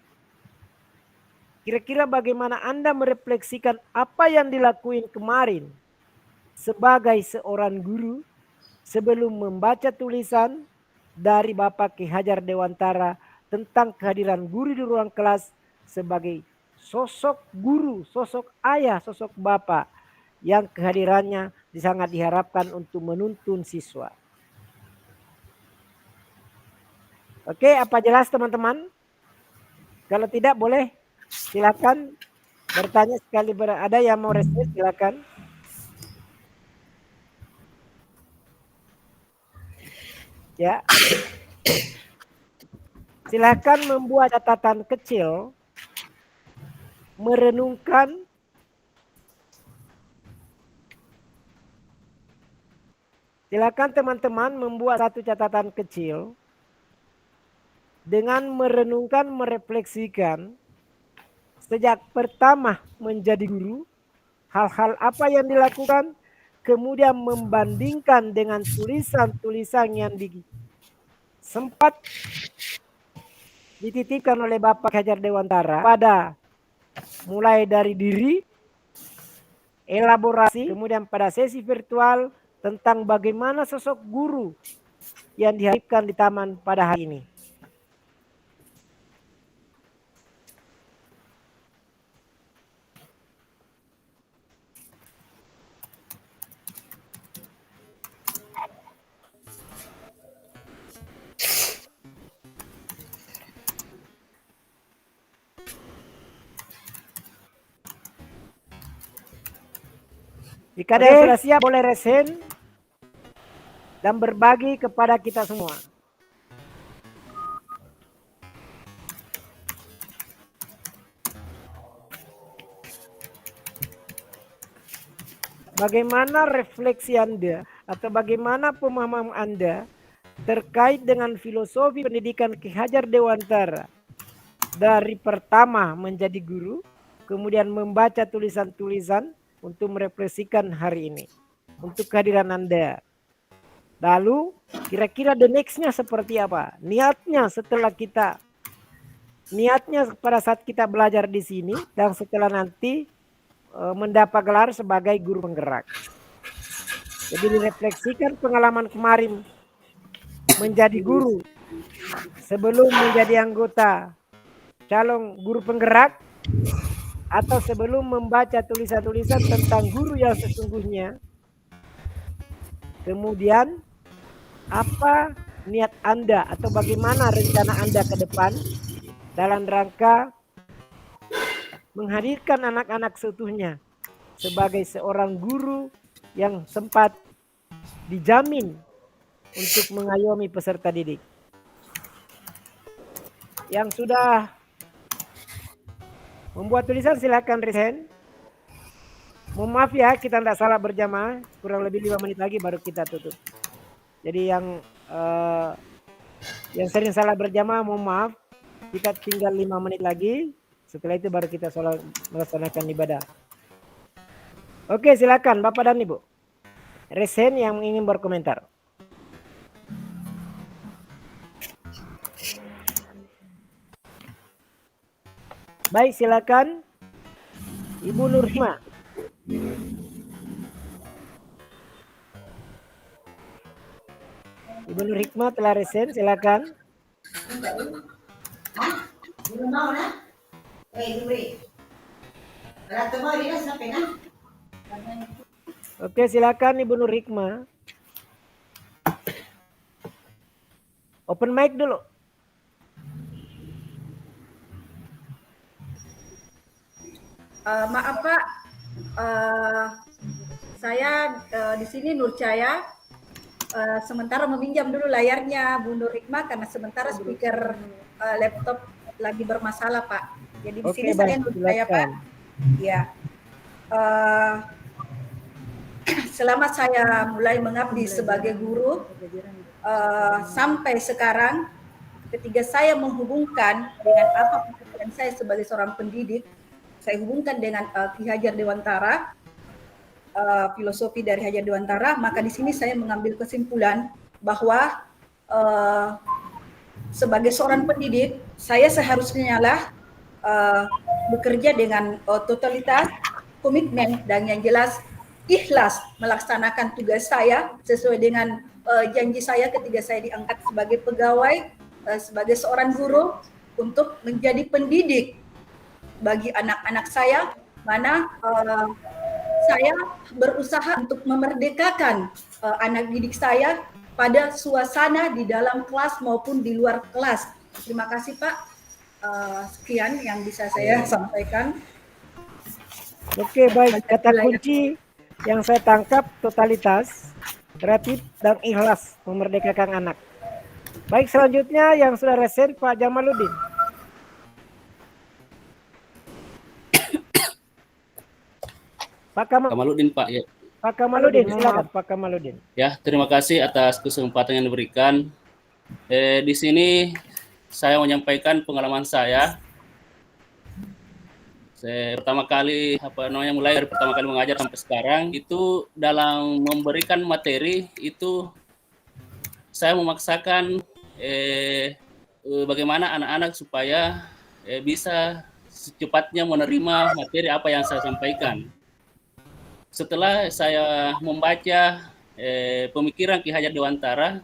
Kira-kira bagaimana Anda merefleksikan apa yang dilakuin kemarin sebagai seorang guru sebelum membaca tulisan dari Bapak Ki Hajar Dewantara tentang kehadiran guru di ruang kelas sebagai sosok guru, sosok ayah, sosok bapak yang kehadirannya sangat diharapkan untuk menuntun siswa. Oke, apa jelas teman-teman? Kalau tidak boleh silakan bertanya sekali. Ada yang mau respon silakan. Ya. Silakan membuat catatan kecil, merenungkan silakan teman-teman membuat satu catatan kecil dengan merenungkan, merefleksikan sejak pertama menjadi guru, hal-hal apa yang dilakukan, kemudian membandingkan dengan tulisan-tulisan yang sempat dititipkan oleh Bapak Hajar Dewantara pada mulai dari diri, elaborasi, kemudian pada sesi virtual tentang bagaimana sosok guru yang dihadirkan di taman pada hari ini. Jika ada yang sudah siap boleh resen dan berbagi kepada kita semua. Bagaimana refleksi Anda atau bagaimana pemahaman Anda terkait dengan filosofi pendidikan Ki Hajar Dewantara dari pertama menjadi guru, kemudian membaca tulisan-tulisan untuk merefleksikan hari ini, untuk kehadiran Anda. Lalu kira-kira the next-nya seperti apa? Niatnya pada saat kita belajar di sini dan setelah nanti mendapat gelar sebagai guru penggerak. Jadi direfleksikan pengalaman kemarin menjadi guru sebelum menjadi anggota calon guru penggerak atau sebelum membaca tulisan-tulisan tentang guru yang sesungguhnya. Kemudian apa niat Anda atau bagaimana rencana Anda ke depan dalam rangka menghadirkan anak-anak seutuhnya sebagai seorang guru yang sempat dijamin untuk mengayomi peserta didik. Yang sudah membuat tulisan silakan resen. Mohon maaf ya, kita tidak salah berjamaah. Kurang lebih 5 menit lagi baru kita tutup. Jadi yang sering salah berjamaah, mohon maaf. Kita tinggal 5 menit lagi. Setelah itu baru kita melaksanakan ibadah. Oke, silakan Bapak dan Ibu. Resen yang ingin berkomentar. Baik, silakan Ibu Nurhima. Ibu Nur Hikmah telah resen, silakan. Oke, silakan Ibu Nur Hikmah. Open mic dulu. Maaf Pak, saya di sini Nurcaya. Sementara meminjam dulu layarnya Bu Nur Hikmah karena sementara speaker laptop lagi bermasalah Pak. Jadi di sini saya Nurcaya Pak. Ya. Selama saya mulai mengabdi sebagai guru sampai sekarang, ketika saya menghubungkan dengan apa pekerjaan saya sebagai seorang pendidik, saya hubungkan dengan Ki Hajar Dewantara, filosofi dari Hajar Dewantara, maka di sini saya mengambil kesimpulan bahwa sebagai seorang pendidik, saya seharusnya bekerja dengan totalitas, komitmen, dan yang jelas ikhlas melaksanakan tugas saya sesuai dengan janji saya ketika saya diangkat sebagai pegawai, sebagai seorang guru untuk menjadi pendidik bagi anak-anak saya, mana saya berusaha untuk memerdekakan anak didik saya pada suasana di dalam kelas maupun di luar kelas. Terima kasih Pak. Sekian yang bisa saya sampaikan. Oke, baik. Kata kunci yang saya tangkap totalitas, kreatif, dan ikhlas memerdekakan anak. Baik, selanjutnya yang sudah resen Pak Jamaluddin. Pak Kamaluddin Pak ya. Pak Kamaluddin, silakan Pak Kamaluddin. Ya, terima kasih atas kesempatan yang diberikan. Di sini saya menyampaikan pengalaman saya. Saya pertama kali mulai dari pertama kali mengajar sampai sekarang itu dalam memberikan materi itu saya memaksakan bagaimana anak-anak supaya bisa secepatnya menerima materi apa yang saya sampaikan. Setelah saya membaca pemikiran Ki Hajar Dewantara,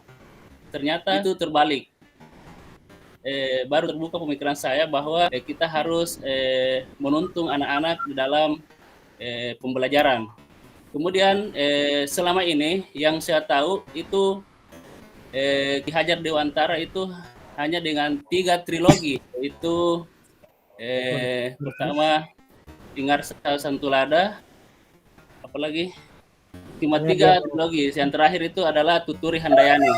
ternyata itu terbalik. Baru terbuka pemikiran saya bahwa kita harus menuntun anak-anak di dalam pembelajaran. Kemudian selama ini yang saya tahu itu Ki Hajar Dewantara itu hanya dengan 3 trilogi, yaitu pertama Ingarsa Santulada, apalagi cuma 3 trilogi. Yang terakhir itu adalah Tuturi Handayani.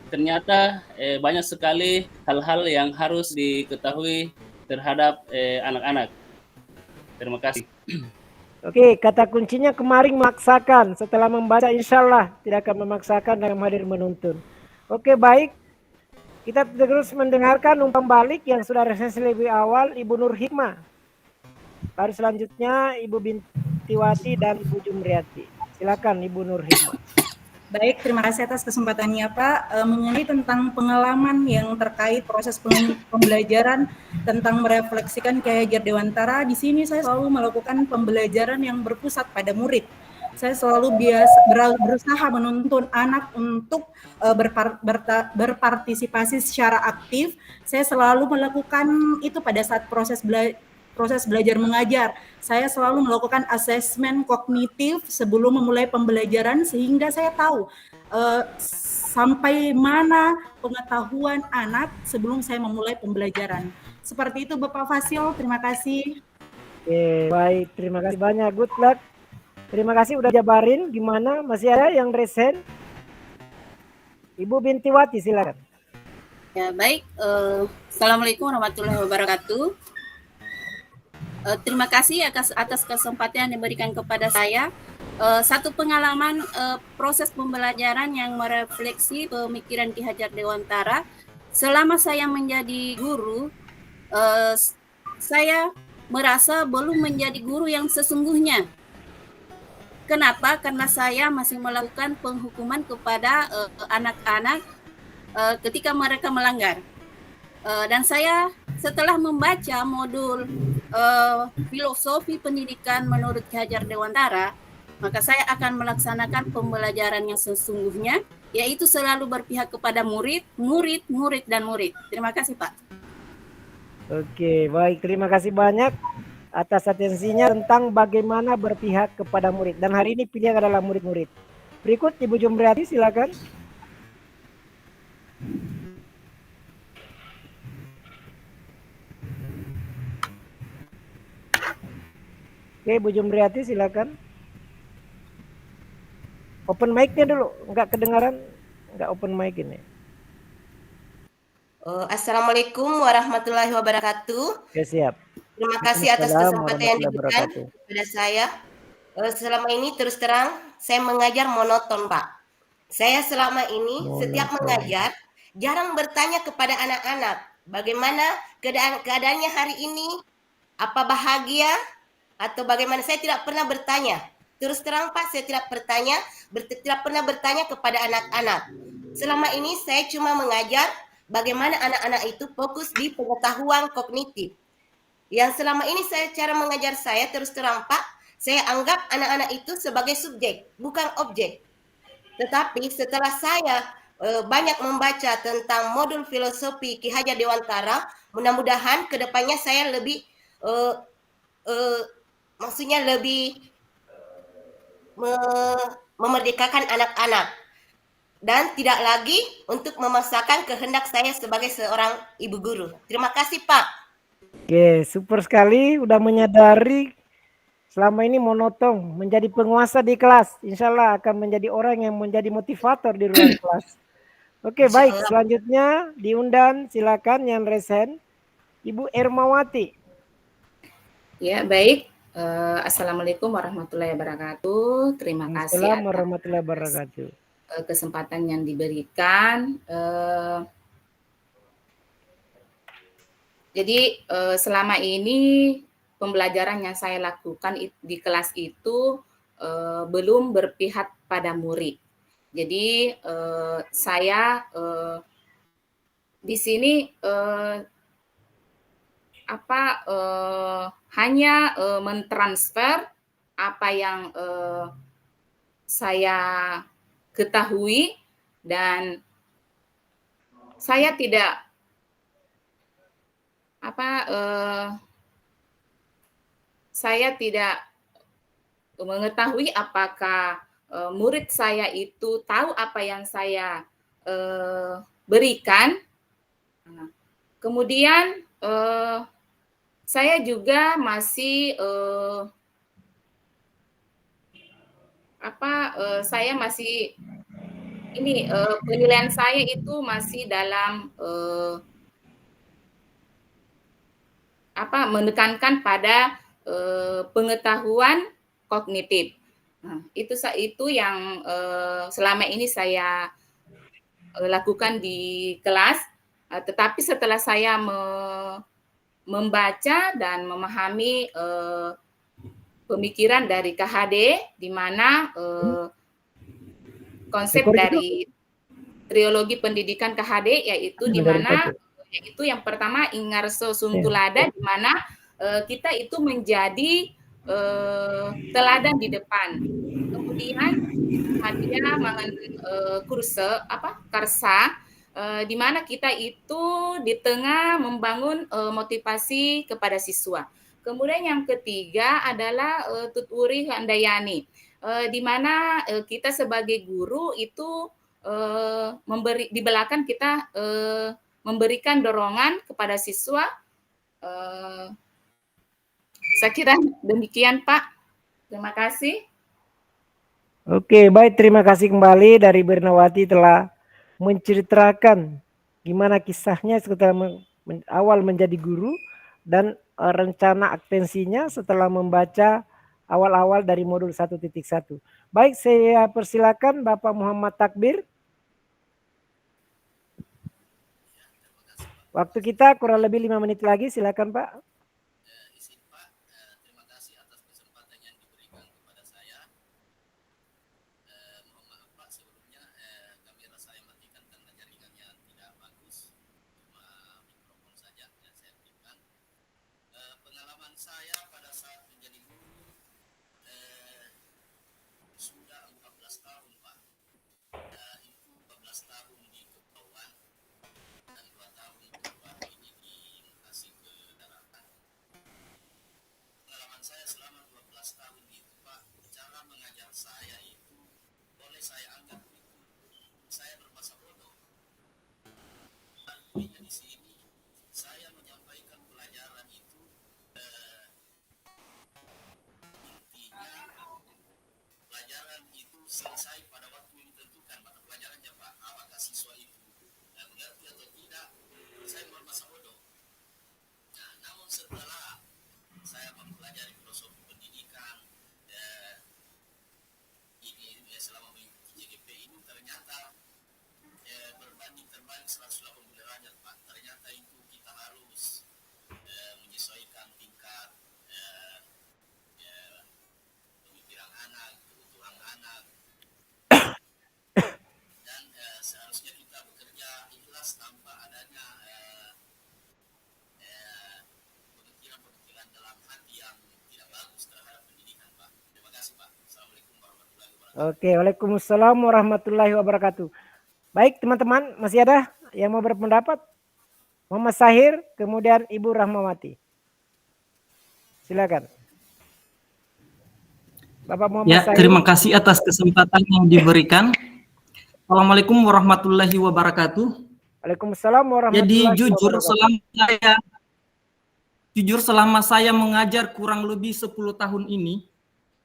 Ternyata banyak sekali hal-hal yang harus diketahui terhadap anak-anak. Terima kasih. Oke, kata kuncinya kemarin memaksakan. Setelah membaca insya Allah tidak akan memaksakan dan hadir menuntun. Oke, baik. Kita terus mendengarkan umpan balik yang sudah resensi lebih awal Ibu Nur Hikmah. Baru selanjutnya Ibu Bintiwati dan Ibu Jumriyati. Silakan Ibu Nur Hikmah. Baik, terima kasih atas kesempatannya Pak. Mengenai tentang pengalaman yang terkait proses pembelajaran tentang merefleksikan Ki Hajar Dewantara, di sini saya selalu melakukan pembelajaran yang berpusat pada murid. Saya selalu berusaha menuntun anak untuk berpartisipasi secara aktif. Saya selalu melakukan itu pada saat proses belajar mengajar. Saya selalu melakukan asesmen kognitif sebelum memulai pembelajaran sehingga saya tahu sampai mana pengetahuan anak sebelum saya memulai pembelajaran. Seperti itu Bapak Fasil, terima kasih. Oke, baik, terima kasih banyak. Good luck. Terima kasih udah jabarin. Gimana? Masih ada yang resen? Ibu Bintiwati, silakan. Ya, baik. Assalamualaikum warahmatullahi wabarakatuh. Terima kasih atas kesempatan yang diberikan kepada saya. Satu pengalaman proses pembelajaran yang merefleksi pemikiran Ki Hajar Dewantara. Selama saya menjadi guru, saya merasa belum menjadi guru yang sesungguhnya. Kenapa? Karena saya masih melakukan penghukuman kepada anak-anak ketika mereka melanggar. Dan saya setelah membaca modul filosofi pendidikan menurut Ki Hajar Dewantara, maka saya akan melaksanakan pembelajaran yang sesungguhnya, yaitu selalu berpihak kepada murid, dan murid. Terima kasih, Pak. Oke, baik. Terima kasih banyak atas atensinya tentang bagaimana berpihak kepada murid. Dan hari ini pilihan adalah murid-murid. Berikut Ibu Jumriati, silakan. Oke, Bu Jumriati silakan. Open mic-nya dulu, nggak kedengaran, nggak open mic ini. Assalamualaikum warahmatullahi wabarakatuh. Ya, siap. Terima kasih atas kesempatan yang diberikan kepada saya. Selama ini terus terang saya mengajar monoton, Pak. Saya selama ini setiap mengajar jarang bertanya kepada anak-anak bagaimana keadaannya hari ini, apa bahagia atau bagaimana. Saya tidak pernah bertanya. Terus terang Pak, saya tidak pernah bertanya kepada anak-anak. Selama ini saya cuma mengajar bagaimana anak-anak itu fokus di pengetahuan kognitif. Yang selama ini cara mengajar saya terus terang Pak, saya anggap anak-anak itu sebagai subjek, bukan objek. Tetapi setelah saya banyak membaca tentang modul filosofi Ki Hajar Dewantara, mudah-mudahan kedepannya saya lebih maksudnya lebih memerdekakan anak-anak dan tidak lagi untuk memaksakan kehendak saya sebagai seorang ibu guru. Terima kasih Pak. Oke, super sekali udah menyadari selama ini monoton menjadi penguasa di kelas. Insya Allah akan menjadi orang yang menjadi motivator di ruang kelas. Oke, baik. Selanjutnya diundang, silakan yang resen Ibu Ermawati. Ya, baik. Assalamualaikum warahmatullahi wabarakatuh. Terima kasih Assalamualaikum warahmatullahi wabarakatuh. Kesempatan yang diberikan. Jadi selama ini pembelajaran yang saya lakukan di kelas itu belum berpihak pada murid. Jadi saya di sini hanya mentransfer apa yang saya ketahui dan saya tidak mengetahui apakah murid saya itu tahu apa yang saya berikan. Kemudian saya juga masih penilaian saya itu masih dalam menekankan pada pengetahuan kognitif. Nah, itu yang selama ini saya lakukan di kelas. Tetapi setelah saya membaca dan memahami pemikiran dari KHD, di mana konsep dari trilogi pendidikan KHD yaitu di mana yaitu yang pertama Ingarso Suntulada, di mana kita itu menjadi teladan di depan. Kemudian hadia karsa, di mana kita itu di tengah membangun motivasi kepada siswa. Kemudian yang ketiga adalah Tuturi Handayani, di mana kita sebagai guru itu di belakang kita memberikan dorongan kepada siswa. Saya kira demikian Pak. Terima kasih. Oke, baik, terima kasih kembali dari Bernawati telah menceritakan gimana kisahnya setelah awal menjadi guru dan rencana atensinya setelah membaca awal-awal dari modul 1.1. Baik, saya persilakan Bapak Muhammad Takbir. Waktu kita kurang lebih 5 menit lagi, silakan Pak. Terima kasih atas kesempatan yang diberikan kepada saya. Mohon maaf Pak, sebelumnya kamera saya matikan karena jaringannya tidak bagus. Cuma mikrofon saja yang saya aktifkan. Pengalaman saya pada saat menjadi guru sudah 14 tahun Pak. Itu 14 tahun di kepulauan dan 2 tahun baru ini di Bekasi ke daratan. Pengalaman saya selama 12 tahun itu Pak, cara mengajar saya itu boleh saya anggap itu saya bermasa bodoh. Artinya di sini saya menyampaikan pelajaran itu intinya pelajaran itu selesai pada waktu yang ditentukan mata pelajarannya Pak. Apakah siswa itu mengerti atau tidak, saya bermasa bodoh. Nah, namun setelah saya mempelajari filosofi pendidikan ini selama mengikuti JGP ini ternyata berbanding terbalik 180 derajat Pak. Ternyata itu kita harus menyesuaikan tingkat pemikiran anak, kebutuhan anak, dan seharusnya kita bekerja ikhlas tanpa adanya pemikiran-pemikiran dalam hati yang tidak bagus terhadap pendidikan Pak. Terima kasih Pak. Assalamualaikum warahmatullahi wabarakatuh. Oke, waalaikumsalam warahmatullahi wabarakatuh. Baik teman-teman, masih ada yang mau berpendapat? Muhammad Sahir, kemudian Ibu Rahmawati. Silakan. Bapak Muhammad Ya, Sahir. terima kasih atas kesempatan yang diberikan. Assalamualaikum warahmatullahi wabarakatuh. Waalaikumsalam warahmatullahi Jadi jujur wabarakatuh. selama saya mengajar kurang lebih 10 tahun ini,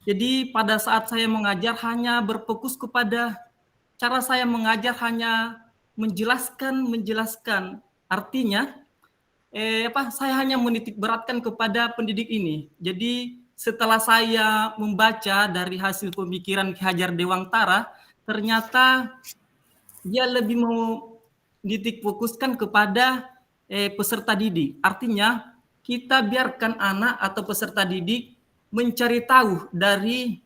jadi pada saat saya mengajar hanya berfokus kepada cara saya mengajar hanya menjelaskan. Artinya saya hanya menitik beratkan kepada pendidik ini. Jadi setelah saya membaca dari hasil pemikiran Ki Hajar Dewantara, ternyata dia lebih mau menitik fokuskan kepada peserta didik. Artinya kita biarkan anak atau peserta didik mencari tahu dari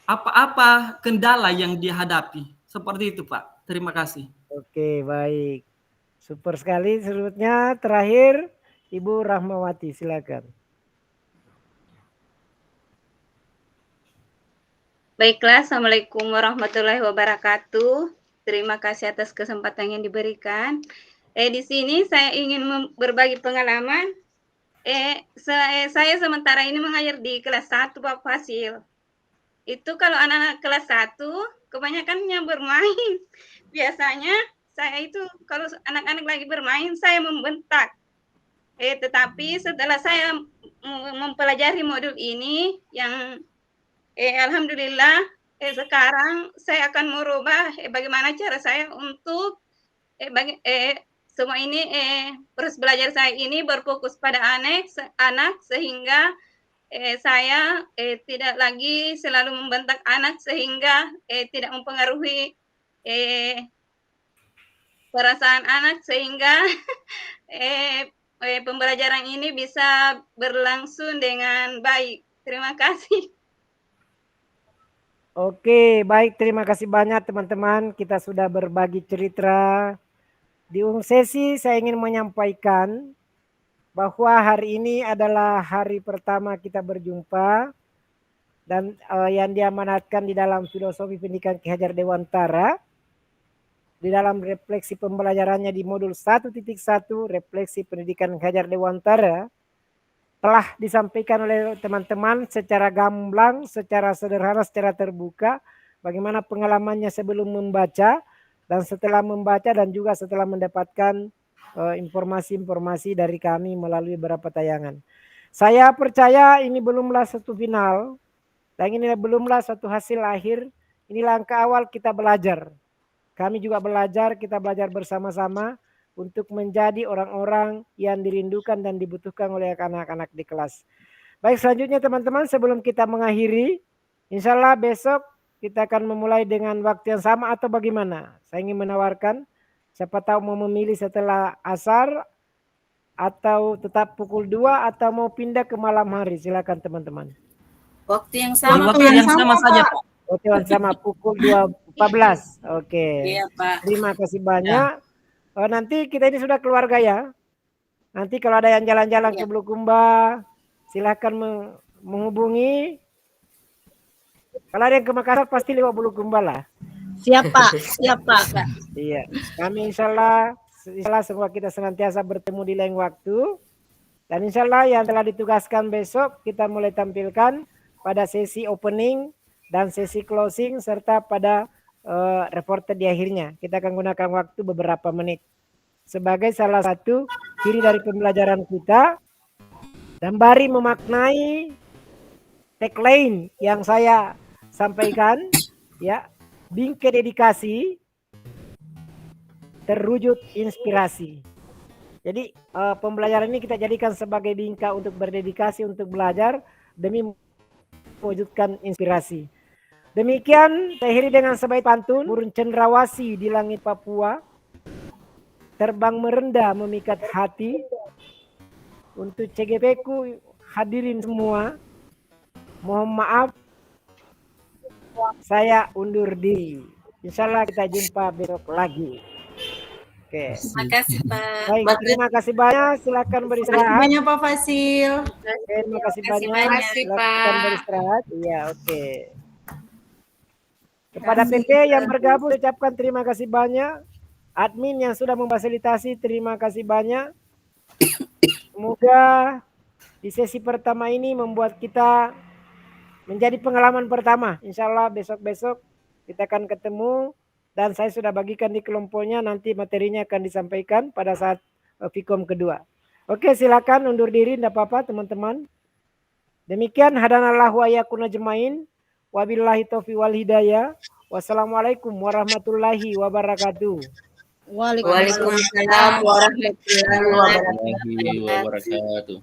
apa-apa kendala yang dihadapi. Seperti itu Pak. Terima kasih. Oke, baik. Super sekali. Selanjutnya terakhir Ibu Rahmawati, silakan. Baiklah, Assalamualaikum warahmatullahi wabarakatuh. Terima kasih atas kesempatan yang diberikan. Di sini saya ingin berbagi pengalaman. Saya sementara ini mengajar di kelas 1 Pak Fasil. Itu kalau anak-anak kelas 1 kebanyakannya bermain. Biasanya saya itu kalau anak-anak lagi bermain saya membentak. Tetapi setelah saya mempelajari modul ini yang alhamdulillah sekarang saya akan merubah bagaimana cara saya untuk semua ini proses belajar saya ini berfokus pada anak sehingga saya tidak lagi selalu membentak anak sehingga tidak mempengaruhi perasaan anak sehingga pembelajaran ini bisa berlangsung dengan baik. Terima kasih. Oke, baik. Terima kasih banyak teman-teman. Kita sudah berbagi cerita. Di ujung sesi saya ingin menyampaikan bahwa hari ini adalah hari pertama kita berjumpa dan yang diamanatkan di dalam filosofi pendidikan Ki Hajar Dewantara di dalam refleksi pembelajarannya di modul 1.1 refleksi pendidikan Ki Hajar Dewantara telah disampaikan oleh teman-teman secara gamblang, secara sederhana, secara terbuka bagaimana pengalamannya sebelum membaca dan setelah membaca dan juga setelah mendapatkan informasi-informasi dari kami melalui beberapa tayangan. Saya percaya ini belumlah satu final dan ini belumlah satu hasil akhir. Ini langkah awal kita belajar. Kami juga belajar, kita belajar bersama-sama untuk menjadi orang-orang yang dirindukan dan dibutuhkan oleh anak-anak di kelas. Baik, selanjutnya teman-teman, sebelum kita mengakhiri, insya Allah besok kita akan memulai dengan waktu yang sama atau bagaimana? Saya ingin menawarkan, siapa tahu mau memilih setelah asar atau tetap pukul 2 atau mau pindah ke malam hari. Silakan teman-teman. Waktu yang sama. Waktu yang sama saja, Pak. Waktu yang sama pukul 2.14. Oke. Iya, Pak. Terima kasih banyak. Nanti kita ini sudah keluarga ya. Nanti kalau ada yang jalan-jalan ke Bulukumba, silahkan menghubungi. Kalau ada yang ke Makassar pasti lewat Bulukumba lah. Siap Pak, siap Pak. Iya, kami insya Allah semua kita senantiasa bertemu di lain waktu. Dan insya Allah yang telah ditugaskan besok kita mulai tampilkan pada sesi opening dan sesi closing serta pada reporter di akhirnya. Kita akan gunakan waktu beberapa menit sebagai salah satu ciri dari pembelajaran kita. Dan bari memaknai tagline yang saya sampaikan, ya, bingkai dedikasi terwujud inspirasi. Jadi pembelajaran ini kita jadikan sebagai bingkai untuk berdedikasi untuk belajar demi mewujudkan inspirasi. Demikian saya akhiri dengan sebaik pantun. Burung cendrawasih di langit Papua terbang merendah memikat hati. Untuk CGP ku hadirin semua, mohon maaf saya undur diri. Insya Allah kita jumpa besok lagi. Oke. Terima kasih, Pak. Baik, terima kasih banyak. Silakan beristirahat. Terima kasih banyak Pak Fasil. Terima kasih banyak. Terima kasih, Silakan Pak. beristirahat. Iya, oke. Kepada PP yang bergabung, ucapkan terima kasih banyak. Admin yang sudah memfasilitasi, terima kasih banyak. Semoga di sesi pertama ini membuat kita menjadi pengalaman pertama. Insya Allah besok-besok kita akan ketemu dan saya sudah bagikan di kelompoknya, nanti materinya akan disampaikan pada saat Vkom kedua. Oke, silakan undur diri, tidak apa-apa teman-teman. Demikian hadanallahu wa iyyakum ajmain. Wabillahi taufiq wal hidayah. Wassalamualaikum warahmatullahi wabarakatuh. Waalaikumsalam warahmatullahi wabarakatuh.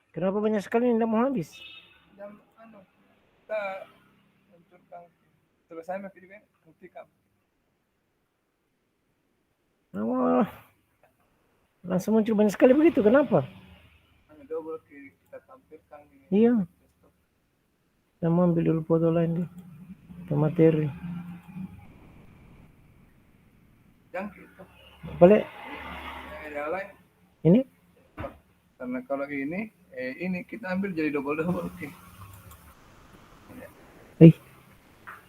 Kenapa banyak sekali yang tidak mau habis? Kita hancurkan. Selesai mas video kan? Hentikan. Langsung muncul banyak sekali begitu, kenapa? Double kita tampilkan. Iya. Kita mau ambil dulu foto lain deh. Ke materi. Yang gitu. Boleh? Yang lain. Ini? Karena kalau ini kita ambil jadi double. Oke.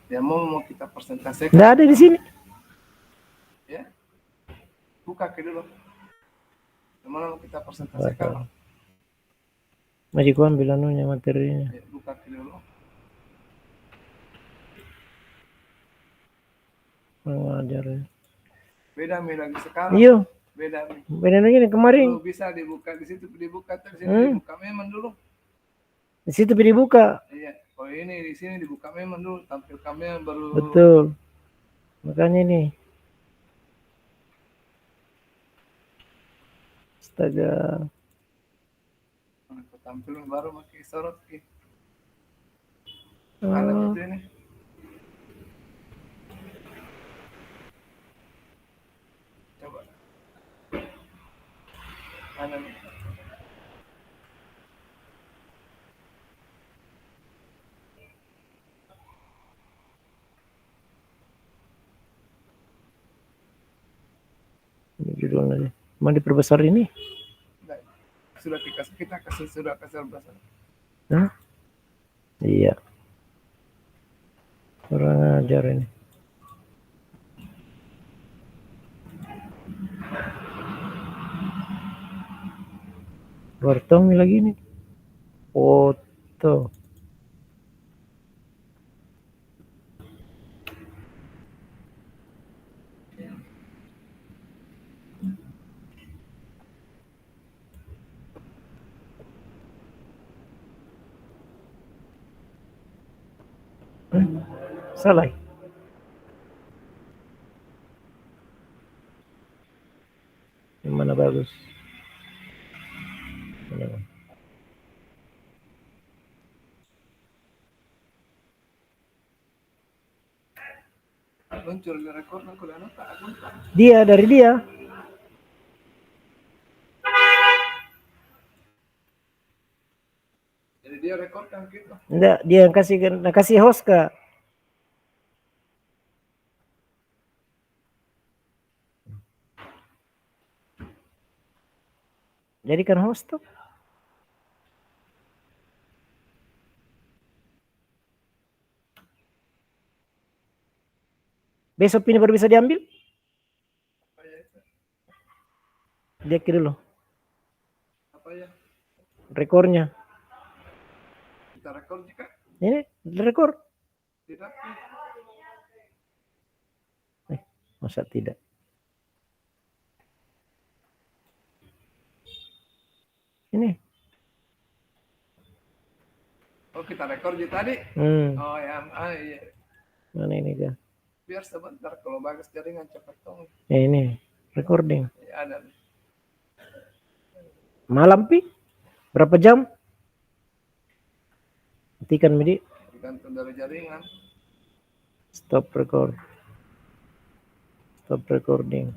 Ya mau kita persentase. Nggak ada di sini. Ya. Buka ke dulu. Mana mau kita persentasekan? Masih ku ambil anunya materinya. Ya, buka ke dulu. Mengajar ya. Beda lagi sekarang. Iya. Beda nih. Beda lagi nih kemarin. Dulu bisa dibuka di situ dibuka, di sini dibuka memang dulu. Di situ dibuka. Iya. Oh ini di sini dibuka memang dulu, tampil kamera baru. Betul. Makanya nih. Astaga. Tampil baru pakai sorot. Mana itu ini? Coba. Mana nih? Ini judulnya. Mau diperbesar ini? Sudah kita sudah kasih besar. Hah? Iya. Kurang ajar ini. Bertong lagi nih. Foto. Salah. Yang mana bagus? Mana? Muncul di rekor aku Dia dari dia. Jadi dia rekorkan gitu. Enggak, dia yang kasih host Kak. Jadikan host tuh. Besok ini baru bisa diambil. Dia kira dulu. Apa ya? Rekornya. Kita rekor juga. Ini rekor. Tidak. Masa tidak? Ini. Oh kita rekor juga tadi. Oh ya, iya. Mana ini Kak? Biar sebentar kalau bagus jaringan cepat dong. Ini recording. Ya, ada. Malam pi? Berapa jam? Matikan Midi. Tergantung dari jaringan. Stop record. Stop recording.